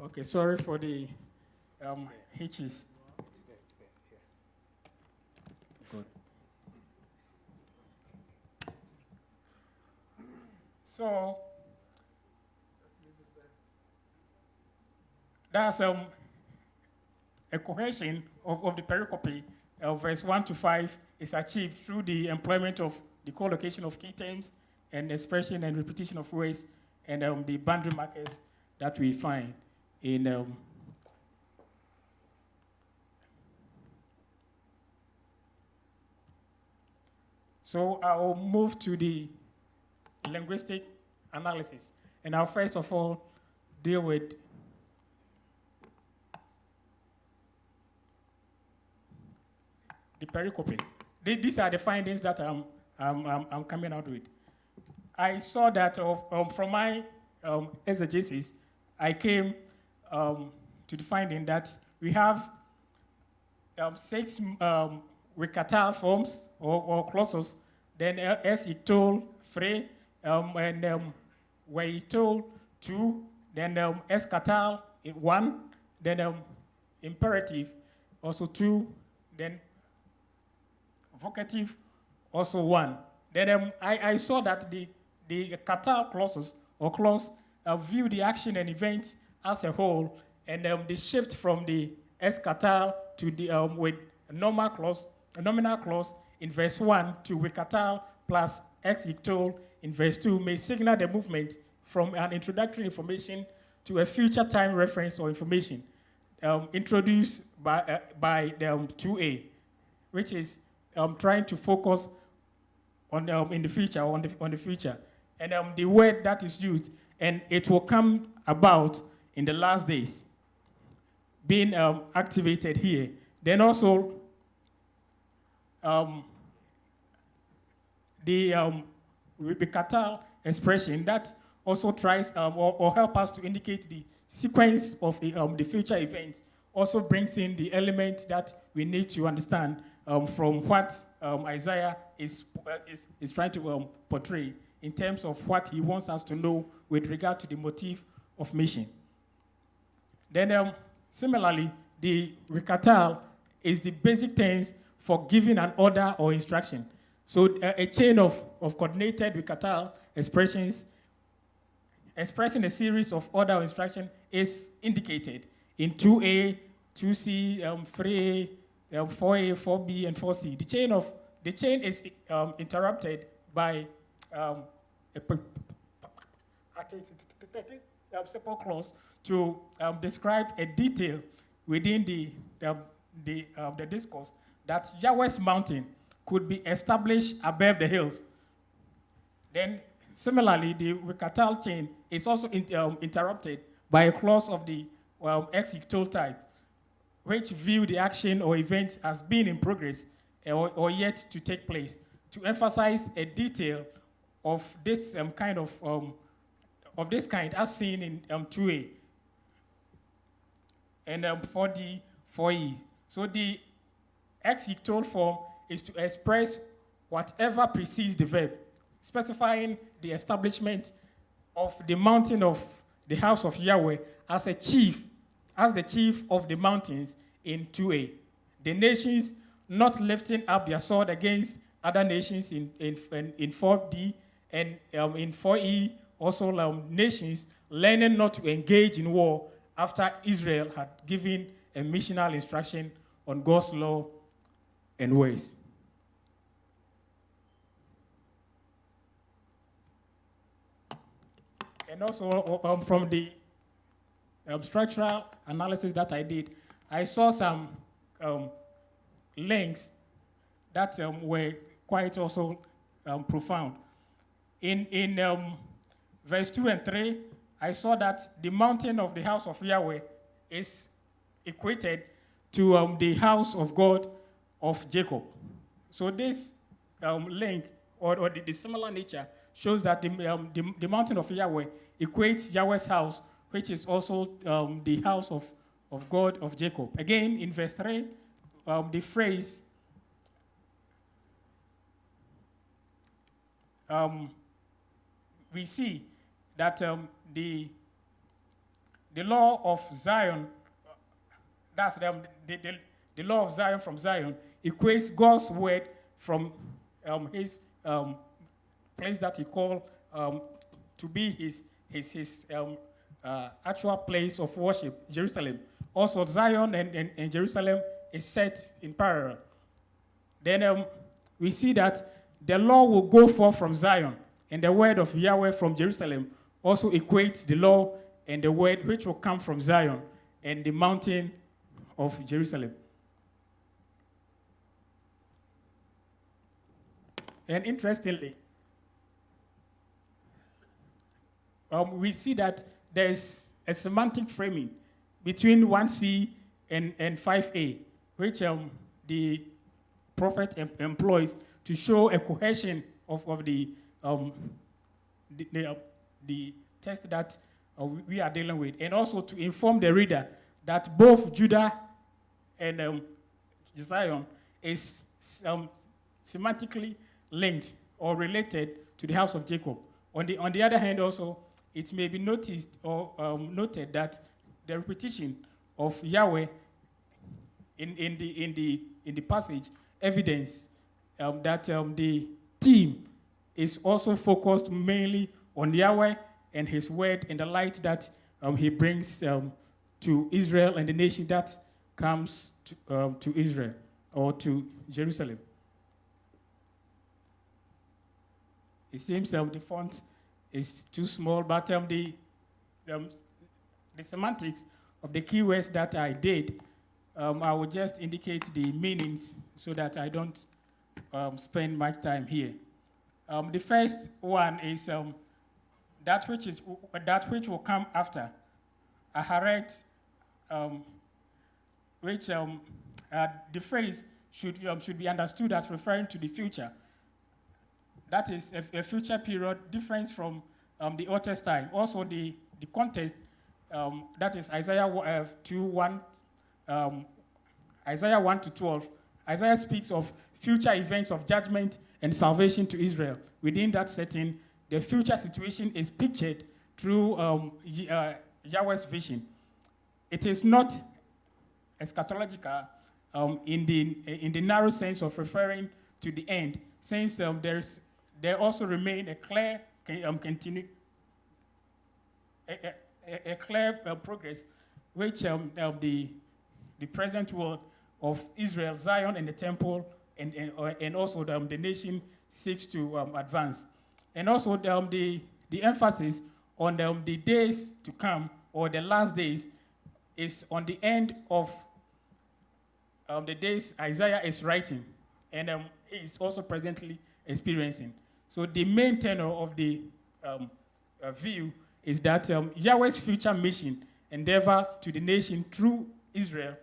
G: Okay, sorry for the hitches. Good. So that's a cohesion of the pericope of verse 1 to 5 is achieved through the employment of the collocation of key terms and expression and repetition of words and the boundary markers that we find in So I'll move to the linguistic analysis. And I'll first of all deal with the pericope. These are the findings that I'm coming out with. I saw that from my exegesis, I came to the finding that we have 6 Wikatal forms or clauses, then S-Ictol 3, and Weitol 2, then Escatal 1, then imperative also 2, then vocative also 1. Then I saw that the Catal clauses or clause view the action and event as a whole, and they shift from the Escatal to the with a nominal clause in verse 1 to Wikatal plus Ex-Ictol in verse 2 may signal the movement from an introductory information to a future time reference or information introduced by the 2a, which is trying to focus on in the future, on the future. And the word that is used, and it will come about in the last days, being activated here. Then also, the Wikatal expression that also tries or help us to indicate the sequence of the future events also brings in the element that we need to understand from what Isaiah is trying to portray in terms of what he wants us to know with regard to the motif of mission. Then similarly, the Wikatal is the basic tense for giving an order or instruction. So a chain of coordinated Wikatal expressions expressing a series of order or instruction is indicated in 2a, 2c, 3a, 4a, 4b, and 4c. The chain is interrupted by a simple clause to describe a detail within the discourse that Yahweh's mountain could be established above the hills. Then, similarly, the Wikatal chain is also interrupted by a clause of the Ex-Ictol type, which view the action or event as being in progress or yet to take place, to emphasize a detail of this kind as seen in 2a and 4d, 4e. So the Ex-Ictol form is to express whatever precedes the verb, specifying the establishment of the mountain of the house of Yahweh as the chief of the mountains in 2a. The nations not lifting up their sword against other nations in 4d, and in 4e also nations learning not to engage in war after Israel had given a missional instruction on God's law and ways. And also from the structural analysis that I did, I saw some links that were quite also profound. In verse 2 and 3, I saw that the mountain of the house of Yahweh is equated to the house of God of Jacob. So this link or the similar nature shows that the mountain of Yahweh equates Yahweh's house, which is also the house of God of Jacob. Again, in verse 3, the phrase we see that the law of Zion, that's the law of Zion from Zion, equates God's word from his place that he called to be his actual place of worship, Jerusalem. Also, Zion and Jerusalem is set in parallel. Then we see that the law will go forth from Zion, and the word of Yahweh from Jerusalem also equates the law and the word which will come from Zion and the mountain of Jerusalem. And interestingly, we see that there's a semantic framing between 1C and 5A, which the prophet employs to show a cohesion of the text that we are dealing with, and also to inform the reader that both Judah and Zion is semantically linked or related to the house of Jacob. On the other hand, also, it may be noticed or noted that the repetition of Yahweh in the passage evidence that the theme is also focused mainly on Yahweh and his word and the light that he brings to Israel and the nation that comes to Israel or to Jerusalem. It seems the font is too small, but the semantics of the keywords that I did, I will just indicate the meanings so that I don't spend much time here. The first one is that which will come after, aharet, which the phrase should be understood as referring to the future. That is a future period different from the oldest time. Also, the context, that is Isaiah 2:1, Isaiah 1-12. Isaiah speaks of future events of judgment and salvation to Israel. Within that setting, the future situation is pictured through Yahweh's vision. It is not eschatological in the narrow sense of referring to the end, since there also remain a clear progress, which the present world of Israel, Zion, and the temple, and also the nation seeks to advance. And also the emphasis on the days to come, or the last days, is on the end of the days Isaiah is writing, and he is also presently experiencing. So the main tenor of the view is that Yahweh's future mission, endeavor to the nation through Israel,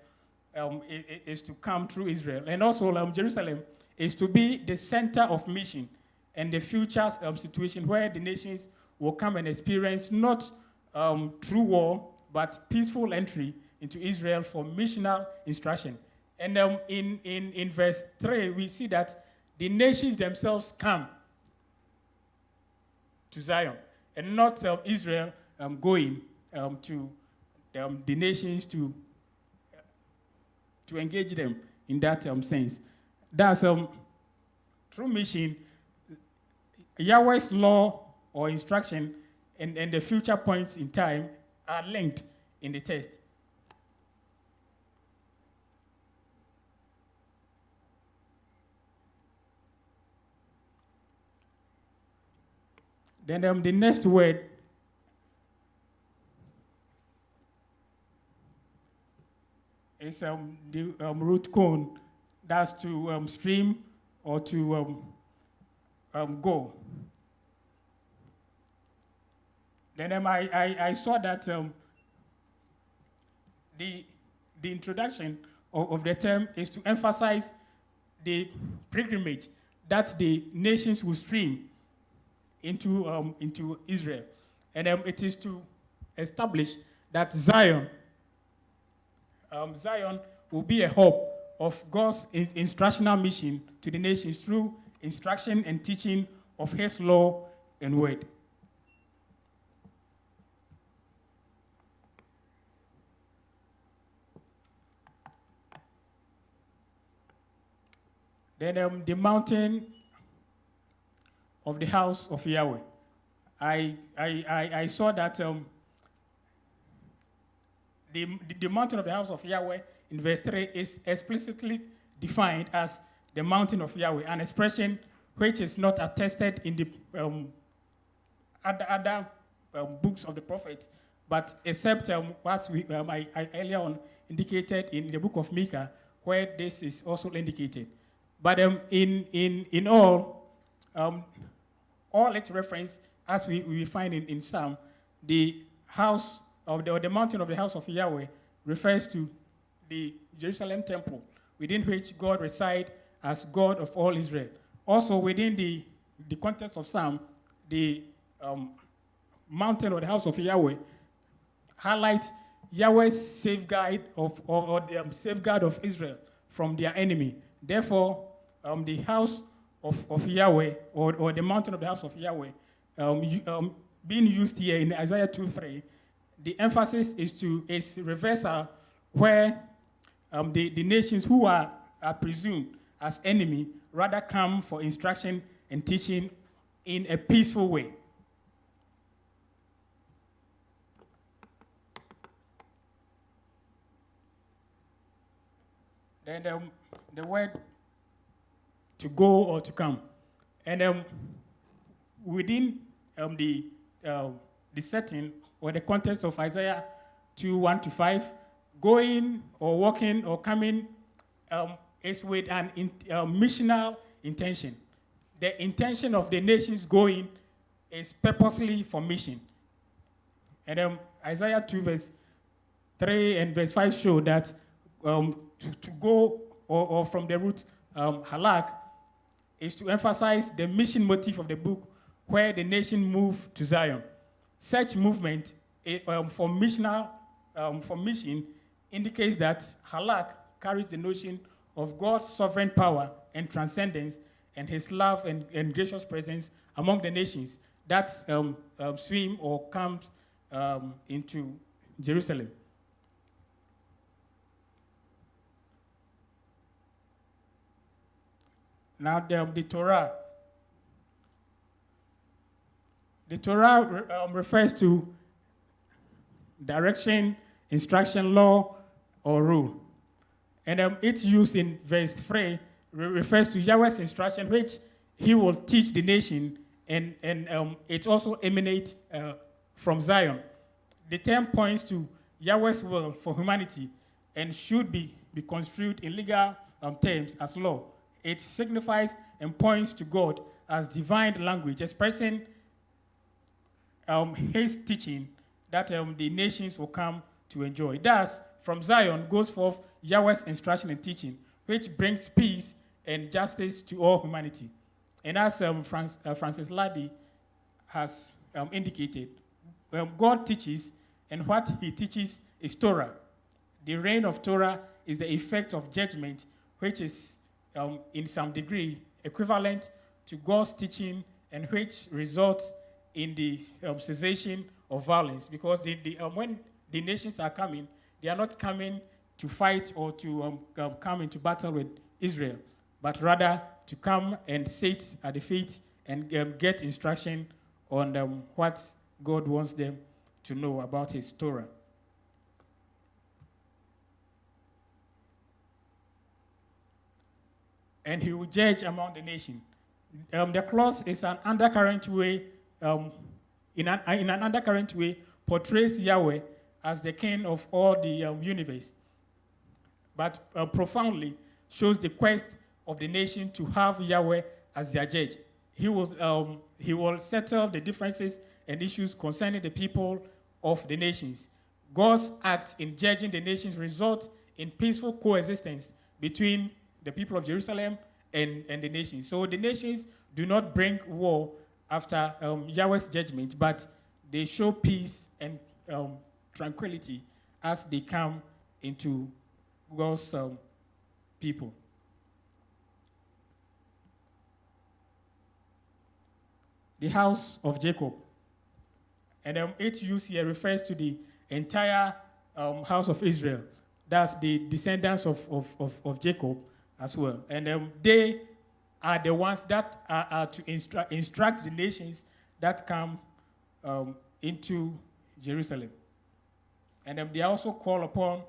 G: is to come through Israel. And also Jerusalem is to be the center of mission and the future situation where the nations will come and experience not through war, but peaceful entry into Israel for missional instruction. And in verse 3, we see that the nations themselves come to Zion, and not Israel going to the nations to engage them in that sense. That's through mission, Yahweh's law or instruction and the future points in time are linked in the text. Then the next word is the root cone. That's to stream or to go. Then I saw that the introduction of the term is to emphasize the pilgrimage that the nations will stream into Israel. And it is to establish that Zion will be a hub of God's instructional mission to the nations through instruction and teaching of his law and word. Then the mountain of the house of Yahweh. I saw that the mountain of the house of Yahweh in verse 3 is explicitly defined as the mountain of Yahweh, an expression which is not attested in the other books of the prophets, but except as I earlier on indicated in the book of Micah, where this is also indicated. But in all its reference, as we find in Psalm, the house of the mountain of the house of Yahweh refers to the Jerusalem temple, within which God resides as God of all Israel. Also within the context of Psalm, the mountain or the house of Yahweh highlights Yahweh's safeguard or the safeguard of Israel from their enemy. Therefore, the house of Yahweh or the mountain of the house of Yahweh being used here in Isaiah 2:3, the emphasis is reversal, where the nations who are presumed as enemy rather come for instruction and teaching in a peaceful way. Then the word to go or to come. And within the setting or the context of Isaiah 2:1-5, going or walking or coming is with an missional intention. The intention of the nations going is purposely for mission. And Isaiah 2 verse 3 and verse 5 show that to go or from the root halak is to emphasize the mission motif of the book, where the nation move to Zion. Such movement for mission indicates that halak carries the notion of God's sovereign power and transcendence and his love and gracious presence among the nations that swim or come into Jerusalem. Now the Torah. The Torah refers to direction, instruction, law, or rule. And its use in verse 3 refers to Yahweh's instruction, which he will teach the nation, and it also emanates from Zion. The term points to Yahweh's will for humanity and should be construed in legal terms as law. It signifies and points to God as divine language, expressing his teaching that the nations will come to enjoy. Thus, from Zion goes forth Yahweh's instruction and teaching, which brings peace and justice to all humanity. And as Francis Laddy has indicated, God teaches, and what he teaches is Torah. The reign of Torah is the effect of judgment, which is in some degree equivalent to God's teaching, and which results in the cessation of violence. Because when the nations are coming, they are not coming to fight or to come into battle with Israel, but rather to come and sit at the feet and get instruction on what God wants them to know about his Torah. And he will judge among the nation. The clause is an undercurrent way, in an undercurrent way, portrays Yahweh as the king of all the universe, but profoundly shows the quest of the nation to have Yahweh as their judge. He will settle the differences and issues concerning the people of the nations. God's act in judging the nations results in peaceful coexistence between the people of Jerusalem and the nations. So the nations do not bring war after Yahweh's judgment, but they show peace and tranquility as they come into God's people. The house of Jacob. And its use here refers to the entire house of Israel. That's the descendants of Jacob as well. And they are the ones that are to instruct the nations that come into Jerusalem. And they are also called upon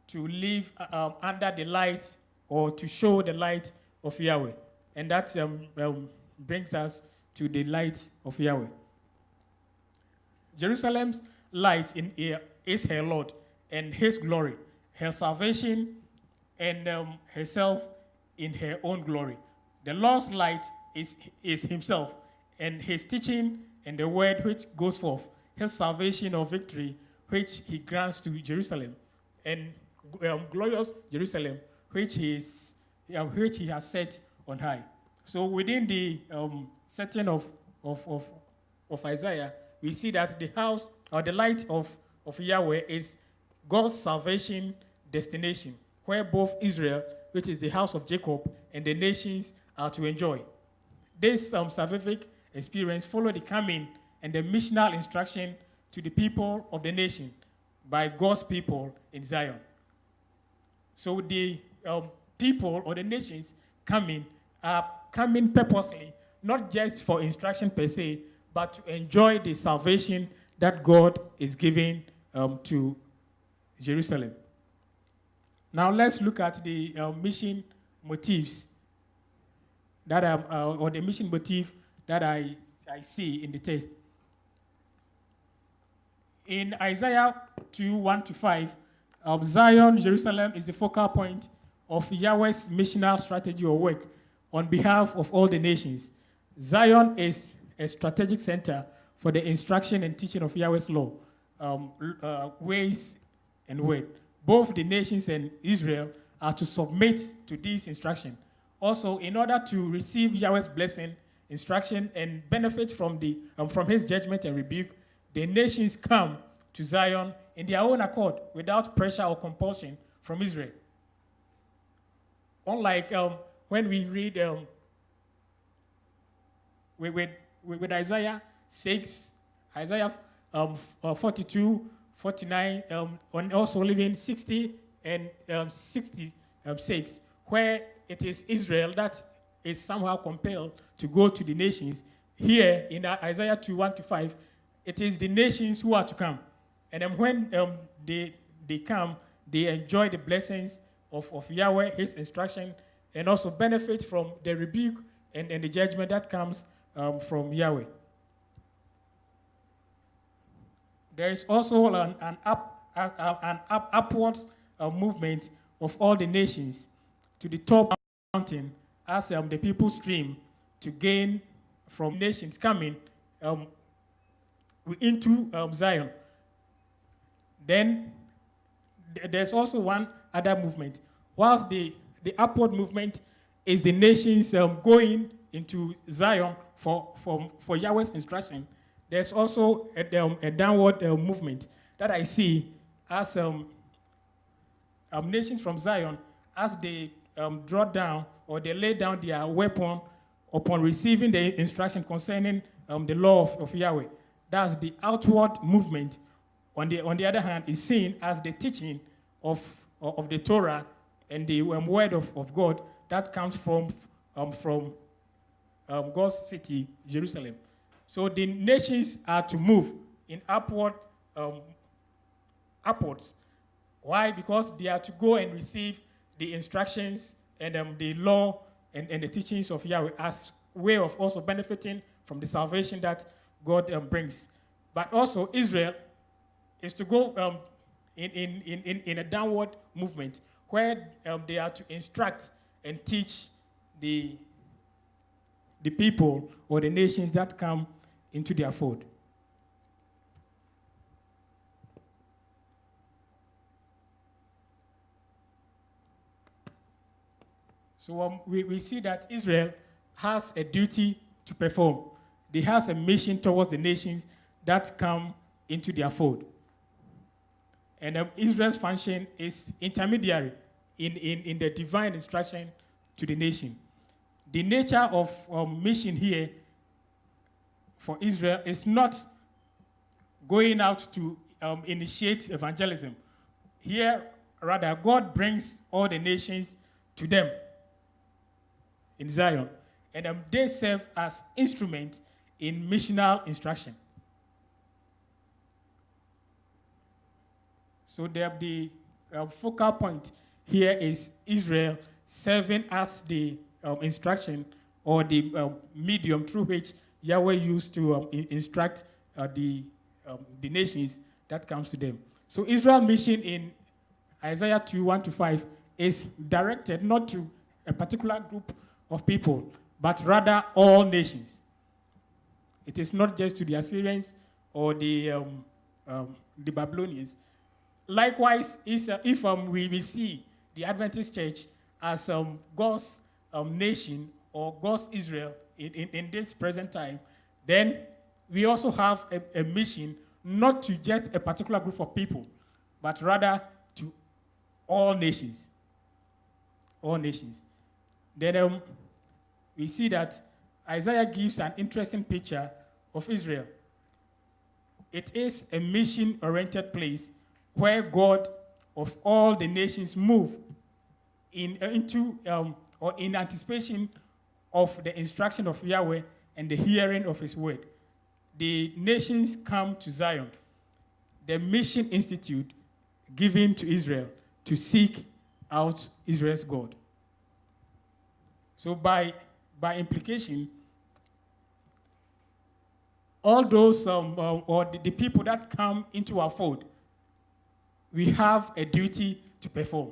G: to live under the light or to show the light of Yahweh. And that brings us to the light of Yahweh. Jerusalem's light is her Lord and his glory, her salvation and herself in her own glory. The Lord's light is himself and his teaching and the word which goes forth, his salvation or victory which he grants to Jerusalem, and glorious Jerusalem which he has set on high. So within the setting of Isaiah, we see that the house or the light of Yahweh is God's salvation destination, where both Israel, which is the house of Jacob, and the nations are to enjoy. This salvific experience followed the coming and the missional instruction to the people of the nation by God's people in Zion. So the people or the nations are coming purposely, not just for instruction per se, but to enjoy the salvation that God is giving to Jerusalem. Now let's look at the mission motifs that or the mission motif that I see in the text. In Isaiah 2:1-5, Zion, Jerusalem is the focal point of Yahweh's missional strategy or work on behalf of all the nations. Zion is a strategic center for the instruction and teaching of Yahweh's law, ways, and word. Both the nations and Israel are to submit to this instruction. Also, in order to receive Yahweh's blessing, instruction, and benefit from his judgment and rebuke, the nations come to Zion in their own accord without pressure or compulsion from Israel. Unlike when we read with Isaiah 6, Isaiah 42, 49, and also living 60 and 66, where it is Israel that is somehow compelled to go to the nations. Here in Isaiah 2:1-5, it is the nations who are to come. And then when they come, they enjoy the blessings of Yahweh, his instruction, and also benefit from the rebuke and the judgment that comes from Yahweh. There is also an upwards movement of all the nations to the top mountain as the people stream to gain from nations coming into Zion. Then there's also one other movement. Whilst the upward movement is the nations going into Zion for Yahweh's instruction, there's also a downward movement that I see as nations from Zion, as they draw down or they lay down their weapon upon receiving the instruction concerning the law of Yahweh. That's the outward movement. On the other hand, is seen as the teaching of the Torah and the word of God that comes from God's city, Jerusalem. So the nations are to move in upwards. Why? Because they are to go and receive the instructions and the law and the teachings of Yahweh as way of also benefiting from the salvation that God brings. But also Israel is to go in a downward movement where they are to instruct and teach the people or the nations that come into their fold. So we see that Israel has a duty to perform. They has a mission towards the nations that come into their fold. And Israel's function is intermediary in the divine instruction to the nation. The nature of mission here for Israel is not going out to initiate evangelism. Here, rather, God brings all the nations to them in Zion, and they serve as instruments in missional instruction. So the focal point here is Israel serving as the instruction or the medium through which Yahweh used to instruct the the nations that comes to them. So Israel's mission in Isaiah 2:1-5 is directed not to a particular group of people, but rather all nations. It is not just to the Assyrians or the Babylonians. Likewise, if we see the Adventist Church as God's nation or God's Israel in this present time, then we also have a mission not to just a particular group of people, but rather to all nations. All nations. Then we see that Isaiah gives an interesting picture of Israel. It is a mission-oriented place where God of all the nations move into anticipation of the instruction of Yahweh and the hearing of his word. The nations come to Zion, the mission institute given to Israel to seek out Israel's God. So by implication, all those or the people that come into our fold, we have a duty to perform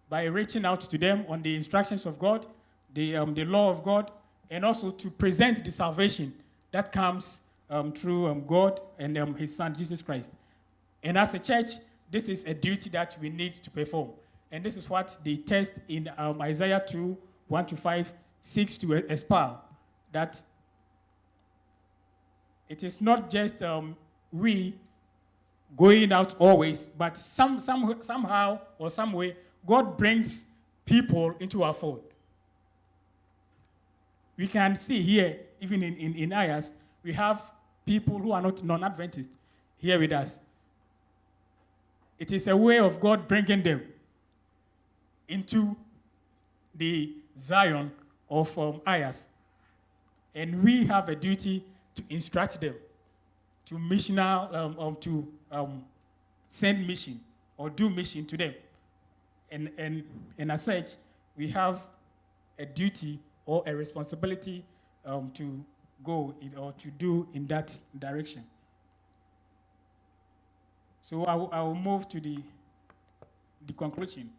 G: by reaching out to them on the instructions of God, the law of God, and also to present the salvation that comes through God and his son, Jesus Christ. And as a church, this is a duty that we need to perform. And this is what the text in Isaiah 2:1-5 seeks to espouse, that it is not just we going out always, but somehow or some way, God brings people into our fold. We can see here, even in Ayas, we have people who are not non-Adventist here with us. It is a way of God bringing them into the Zion of Ayas. And we have a duty to instruct them, to missional, to send mission or do mission to them. And as such, we have a duty or a responsibility to go or to do in that direction. So I will move to the conclusion.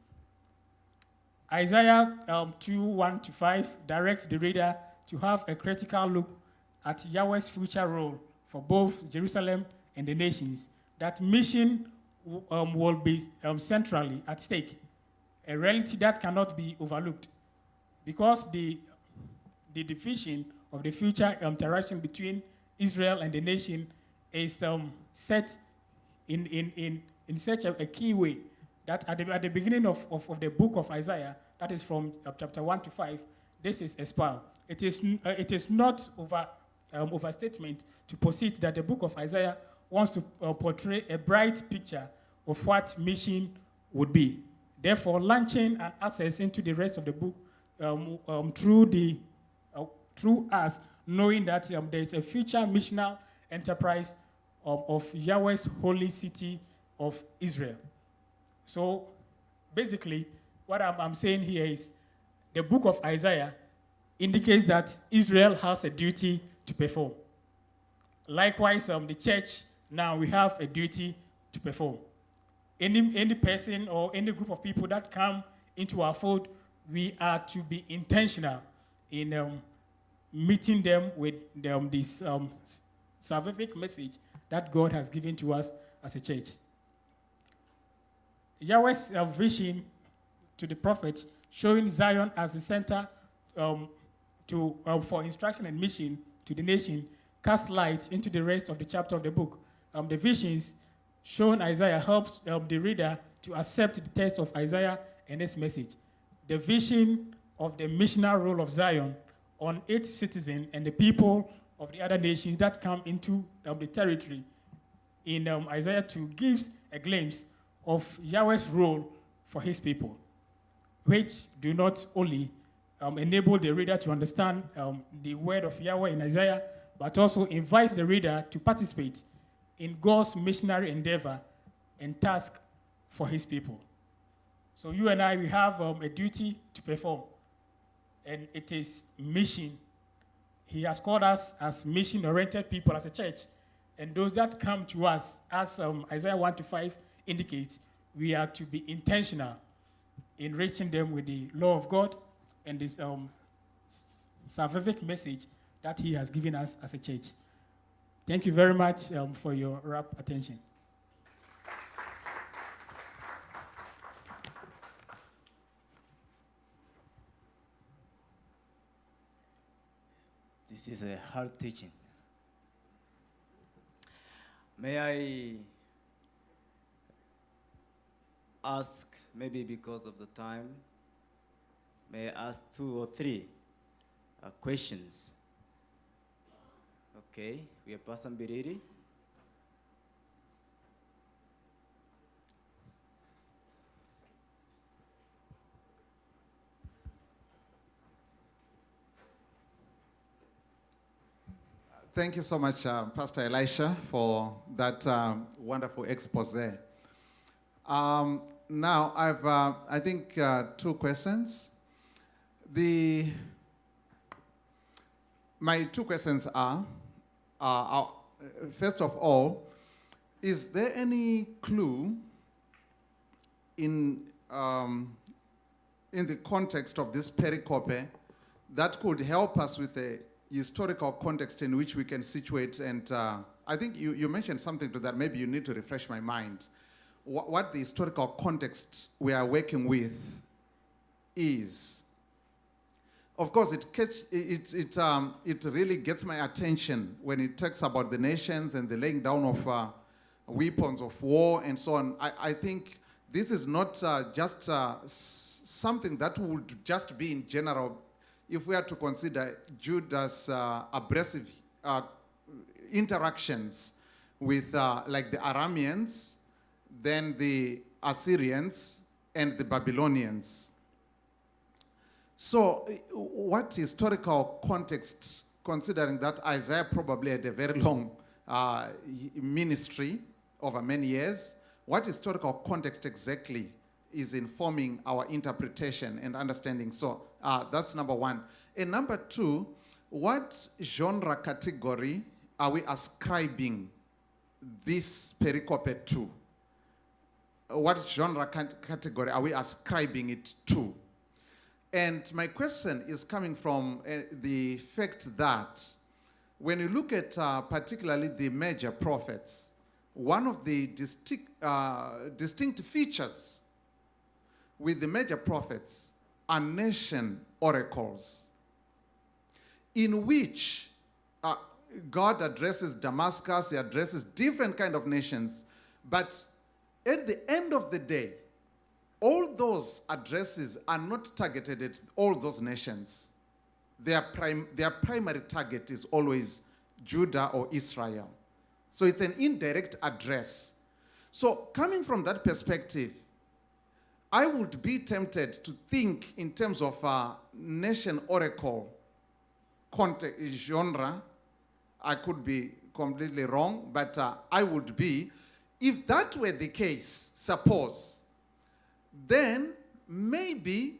G: Isaiah 2:1-5 directs the reader to have a critical look at Yahweh's future role for both Jerusalem and the nations. That mission will be centrally at stake, a reality that cannot be overlooked, because the division of the future interaction between Israel and the nation is set in such a key way that at the beginning of the book of Isaiah, that is from chapter 1-5, this is espoused. It is not overstatement to posit that the book of Isaiah wants to portray a bright picture of what mission would be. Therefore, launching an access into the rest of the book through us, knowing that there is a future missional enterprise of Yahweh's holy city of Israel. So, basically, what I'm saying here is the book of Isaiah indicates that Israel has a duty to perform. Likewise, the church, now we have a duty to perform. Any person or any group of people that come into our fold, we are to be intentional in meeting them with this salvific message that God has given to us as a church. Yahweh's vision to the prophet, showing Zion as the center for instruction and mission to the nation, cast light into the rest of the chapter of the book. The visions shown Isaiah helps the reader to accept the text of Isaiah and its message. The vision of the missional role of Zion on its citizens and the people of the other nations that come into the territory in Isaiah 2 gives a glimpse of Yahweh's role for his people, which do not only enable the reader to understand the word of Yahweh in Isaiah, but also invites the reader to participate in God's missionary endeavor and task for his people. So you and I, we have a duty to perform, and it is mission. He has called us as mission-oriented people as a church, And those that come to us, as Isaiah 1-5 indicates, we are to be intentional in reaching them with the law of God and this salvific message that he has given us as a church. Thank you very much for your rapt attention.
F: This is a hard teaching. May I ask, maybe because of the time, may I ask 2 or 3 questions? Okay, we have Pastor Mbiriri.
B: Thank you so much, Pastor Elisha, for that wonderful expose. Now, I think 2 questions. My 2 questions are, first of all, is there any clue in the context of this pericope that could help us with a historical context in which we can situate? And I think you mentioned something to that. Maybe you need to refresh my mind. What the historical context we are working with is. Of course, it really gets my attention when it talks about the nations and the laying down of weapons of war and so on. I think this is not just something that would just be in general. If we are to consider Judah's abrasive interactions with like the Arameans, then the Assyrians, and the Babylonians. So what historical context, considering that Isaiah probably had a very long ministry over many years, what historical context exactly is informing our interpretation and understanding? So that's number 1. And number 2, what genre category are we ascribing this pericope to? What genre category are we ascribing it to? And my question is coming from the fact that when you look at particularly the major prophets, one of the distinct features with the major prophets are nation oracles, in which God addresses Damascus, he addresses different kind of nations, but at the end of the day, all those addresses are not targeted at all those nations. Their primary target is always Judah or Israel. So it's an indirect address. So coming from that perspective, I would be tempted to think in terms of nation oracle context genre. I could be completely wrong, but I would be. If that were the case, suppose, then maybe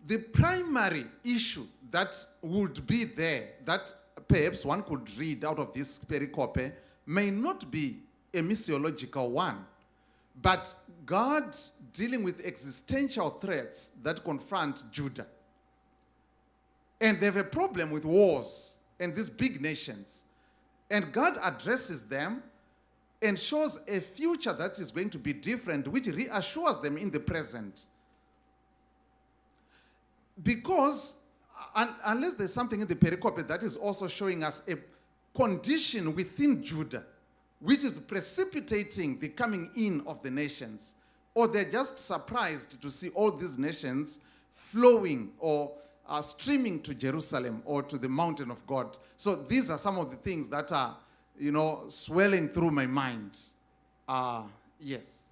B: the primary issue that would be there, that perhaps one could read out of this pericope, may not be a missiological one, but God dealing with existential threats that confront Judah. And they have a problem with wars and these big nations. And God addresses them and shows a future that is going to be different, which reassures them in the present. Because unless there's something in the pericope that is also showing us a condition within Judah, which is precipitating the coming in of the nations, or they're just surprised to see all these nations flowing or streaming to Jerusalem or to the mountain of God. So these are some of the things that are, swelling through my mind. Yes.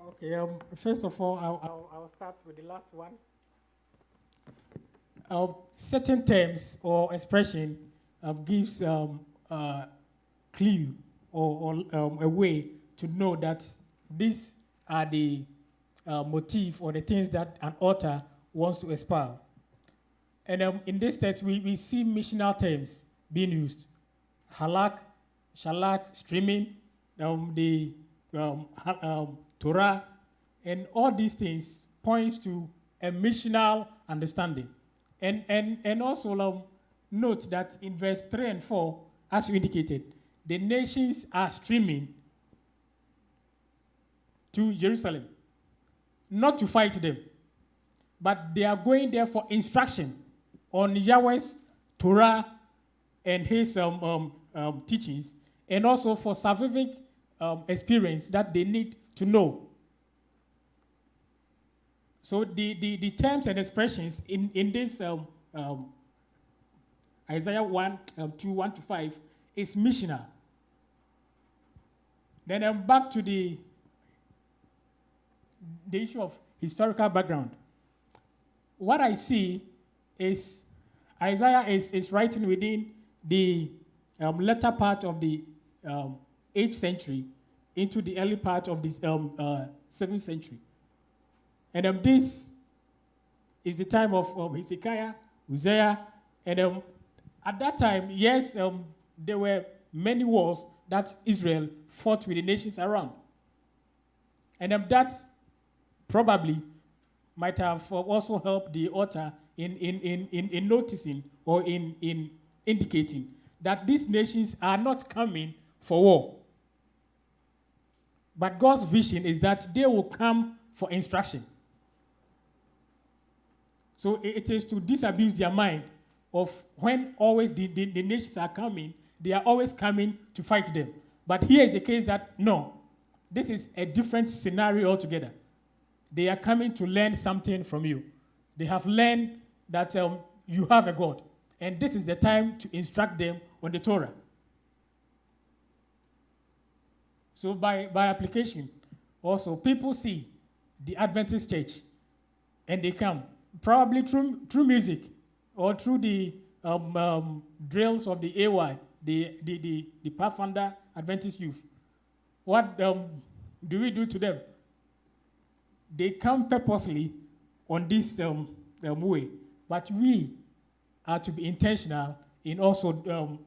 G: Okay, first of all, I'll start with the last one. Certain terms or expression gives clue or a way to know that these are the motif or the things that an author wants to espouse. And in this text, we see missional terms being used. Halak, shalak, streaming, the Torah, and all these things points to a missional understanding. And also note that in verse 3 and 4, as you indicated, the nations are streaming to Jerusalem, not to fight them, but they are going there for instruction on Yahweh's Torah and his teachings, and also for salvific experience that they need to know. So the terms and expressions in this Isaiah 1, 2, 1 to 5 is missional. Then I'm back to the issue of historical background. What I see is Isaiah is writing within the latter part of the 8th century into the early part of the 7th century. And this is the time of Hezekiah, Uzziah, and at that time, yes, there were many wars that Israel fought with the nations around. And that probably might have also helped the author in noticing or in indicating that these nations are not coming for war. But God's vision is that they will come for instruction. So it is to disabuse their mind of when always the nations are coming, they are always coming to fight them. But here is the case that, no, this is a different scenario altogether. They are coming to learn something from you. They have learned that you have a God. And this is the time to instruct them on the Torah. So by application, also, people see the Adventist church and they come, probably through music or through the drills of the AY, the Pathfinder Adventist Youth. What do we do to them? They come purposely on this way, but we are to be intentional in also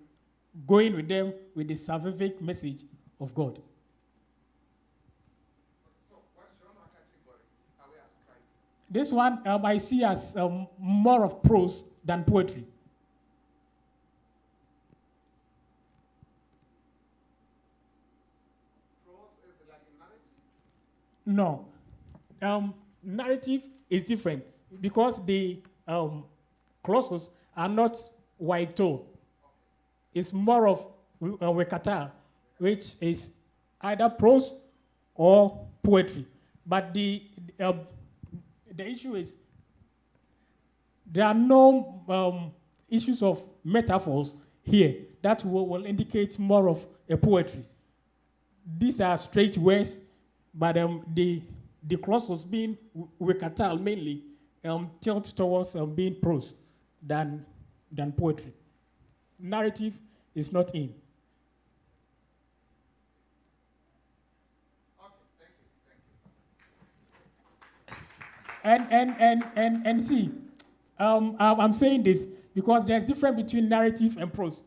G: going with them with the salvific message of God.
B: So, what genre category are we ascribing?
G: This one I see as more of prose than poetry.
B: Prose is like a narrative?
G: No. Narrative is different because the clauses are not white tone. It's more of wekata, which is either prose or poetry. But the issue is there are no issues of metaphors here that will indicate more of a poetry. These are straight words, but the clauses being wekatal mainly tilt towards being prose than poetry. Narrative is not in. And see, I'm saying this because there's difference between narrative and prose.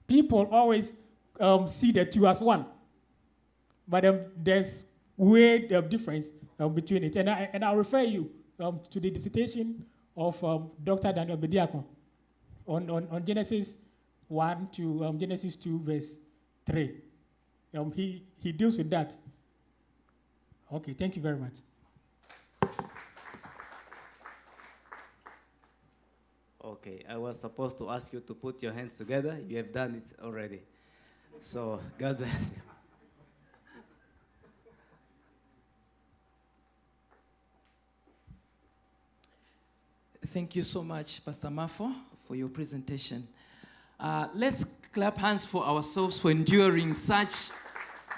G: People always see the two as one, but there's way of difference between it. And I'll refer you to the dissertation of Dr. Daniel Bediakon on Genesis 1 to Genesis 2, verse 3. He deals with that. Okay, thank you very much.
F: Okay, I was supposed to ask you to put your hands together. You have done it already. So, God bless you.
H: Thank you so much, Pastor Mafo, for your presentation. Let's clap hands for ourselves for enduring such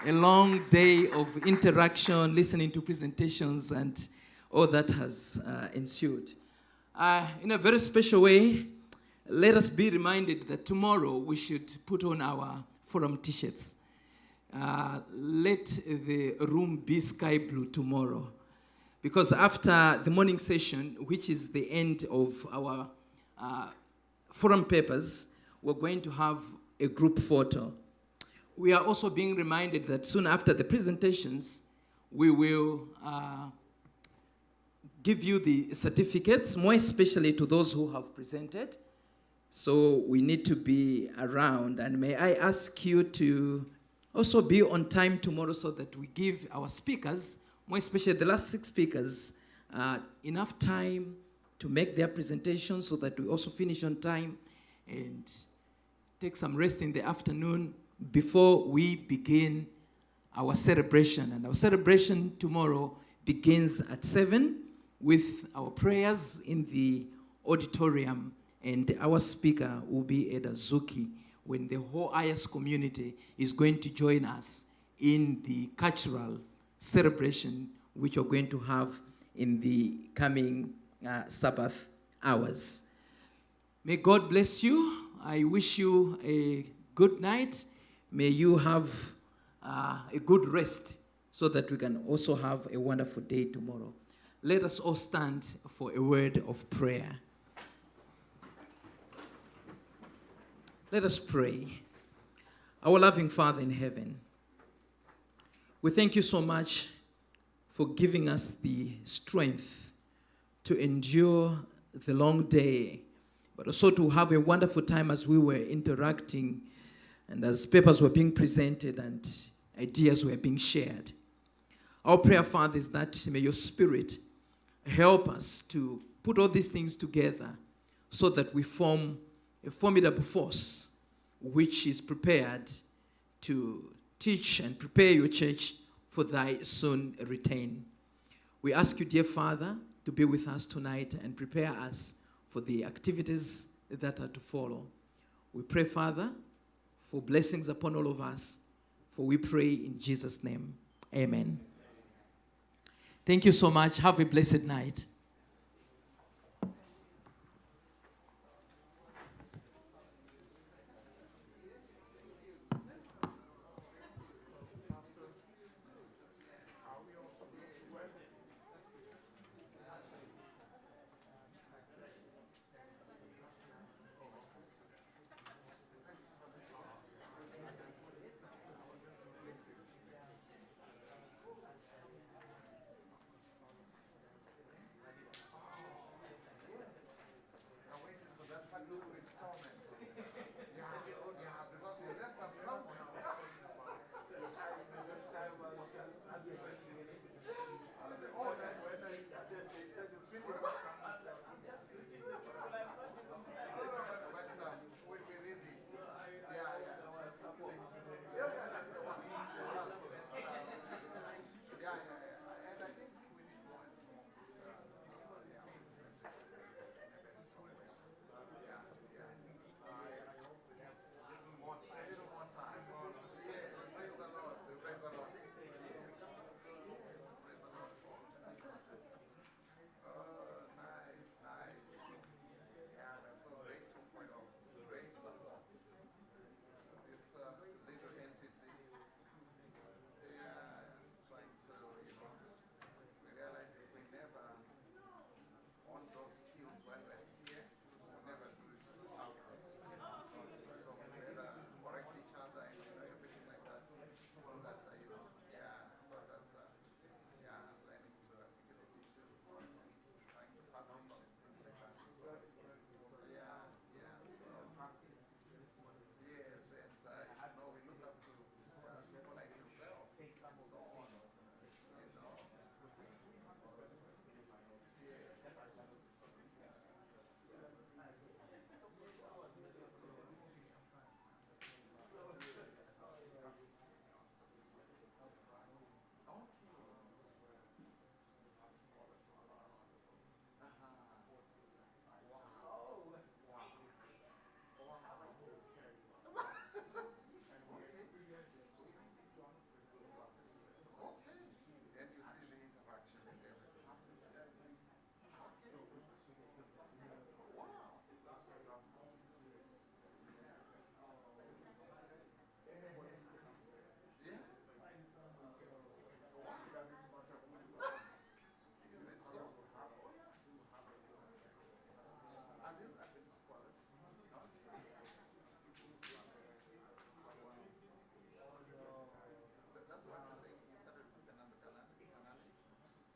H: a long day of interaction, listening to presentations, and all that has ensued. In a very special way, let us be reminded that tomorrow we should put on our forum t-shirts. Let the room be sky blue tomorrow. Because after the morning session, which is the end of our forum papers, we're going to have a group photo. We are also being reminded that soon after the presentations, we will give you the certificates, more especially to those who have presented. So we need to be around. And may I ask you to also be on time tomorrow so that we give our speakers, more especially the last 6 speakers, enough time to make their presentation so that we also finish on time and take some rest in the afternoon before we begin our celebration. And our celebration tomorrow begins at 7 with our prayers in the auditorium, and our speaker will be Eda Zuki, when the whole IS community is going to join us in the cultural celebration which we're going to have in the coming Sabbath hours. May God bless you. I wish you a good night. May you have a good rest so that we can also have a wonderful day tomorrow. Let us all stand for a word of prayer. Let us pray. Our loving Father in heaven, we thank you so much for giving us the strength to endure the long day, but also to have a wonderful time as we were interacting and as papers were being presented and ideas were being shared. Our prayer, Father, is that may your Spirit help us to put all these things together so that we form a formidable force which is prepared to teach and prepare your church for thy soon return. We ask you, dear Father, to be with us tonight and prepare us for the activities that are to follow. We pray, Father, for blessings upon all of us, for we pray in Jesus' name. Amen. Thank you so much. Have a blessed night.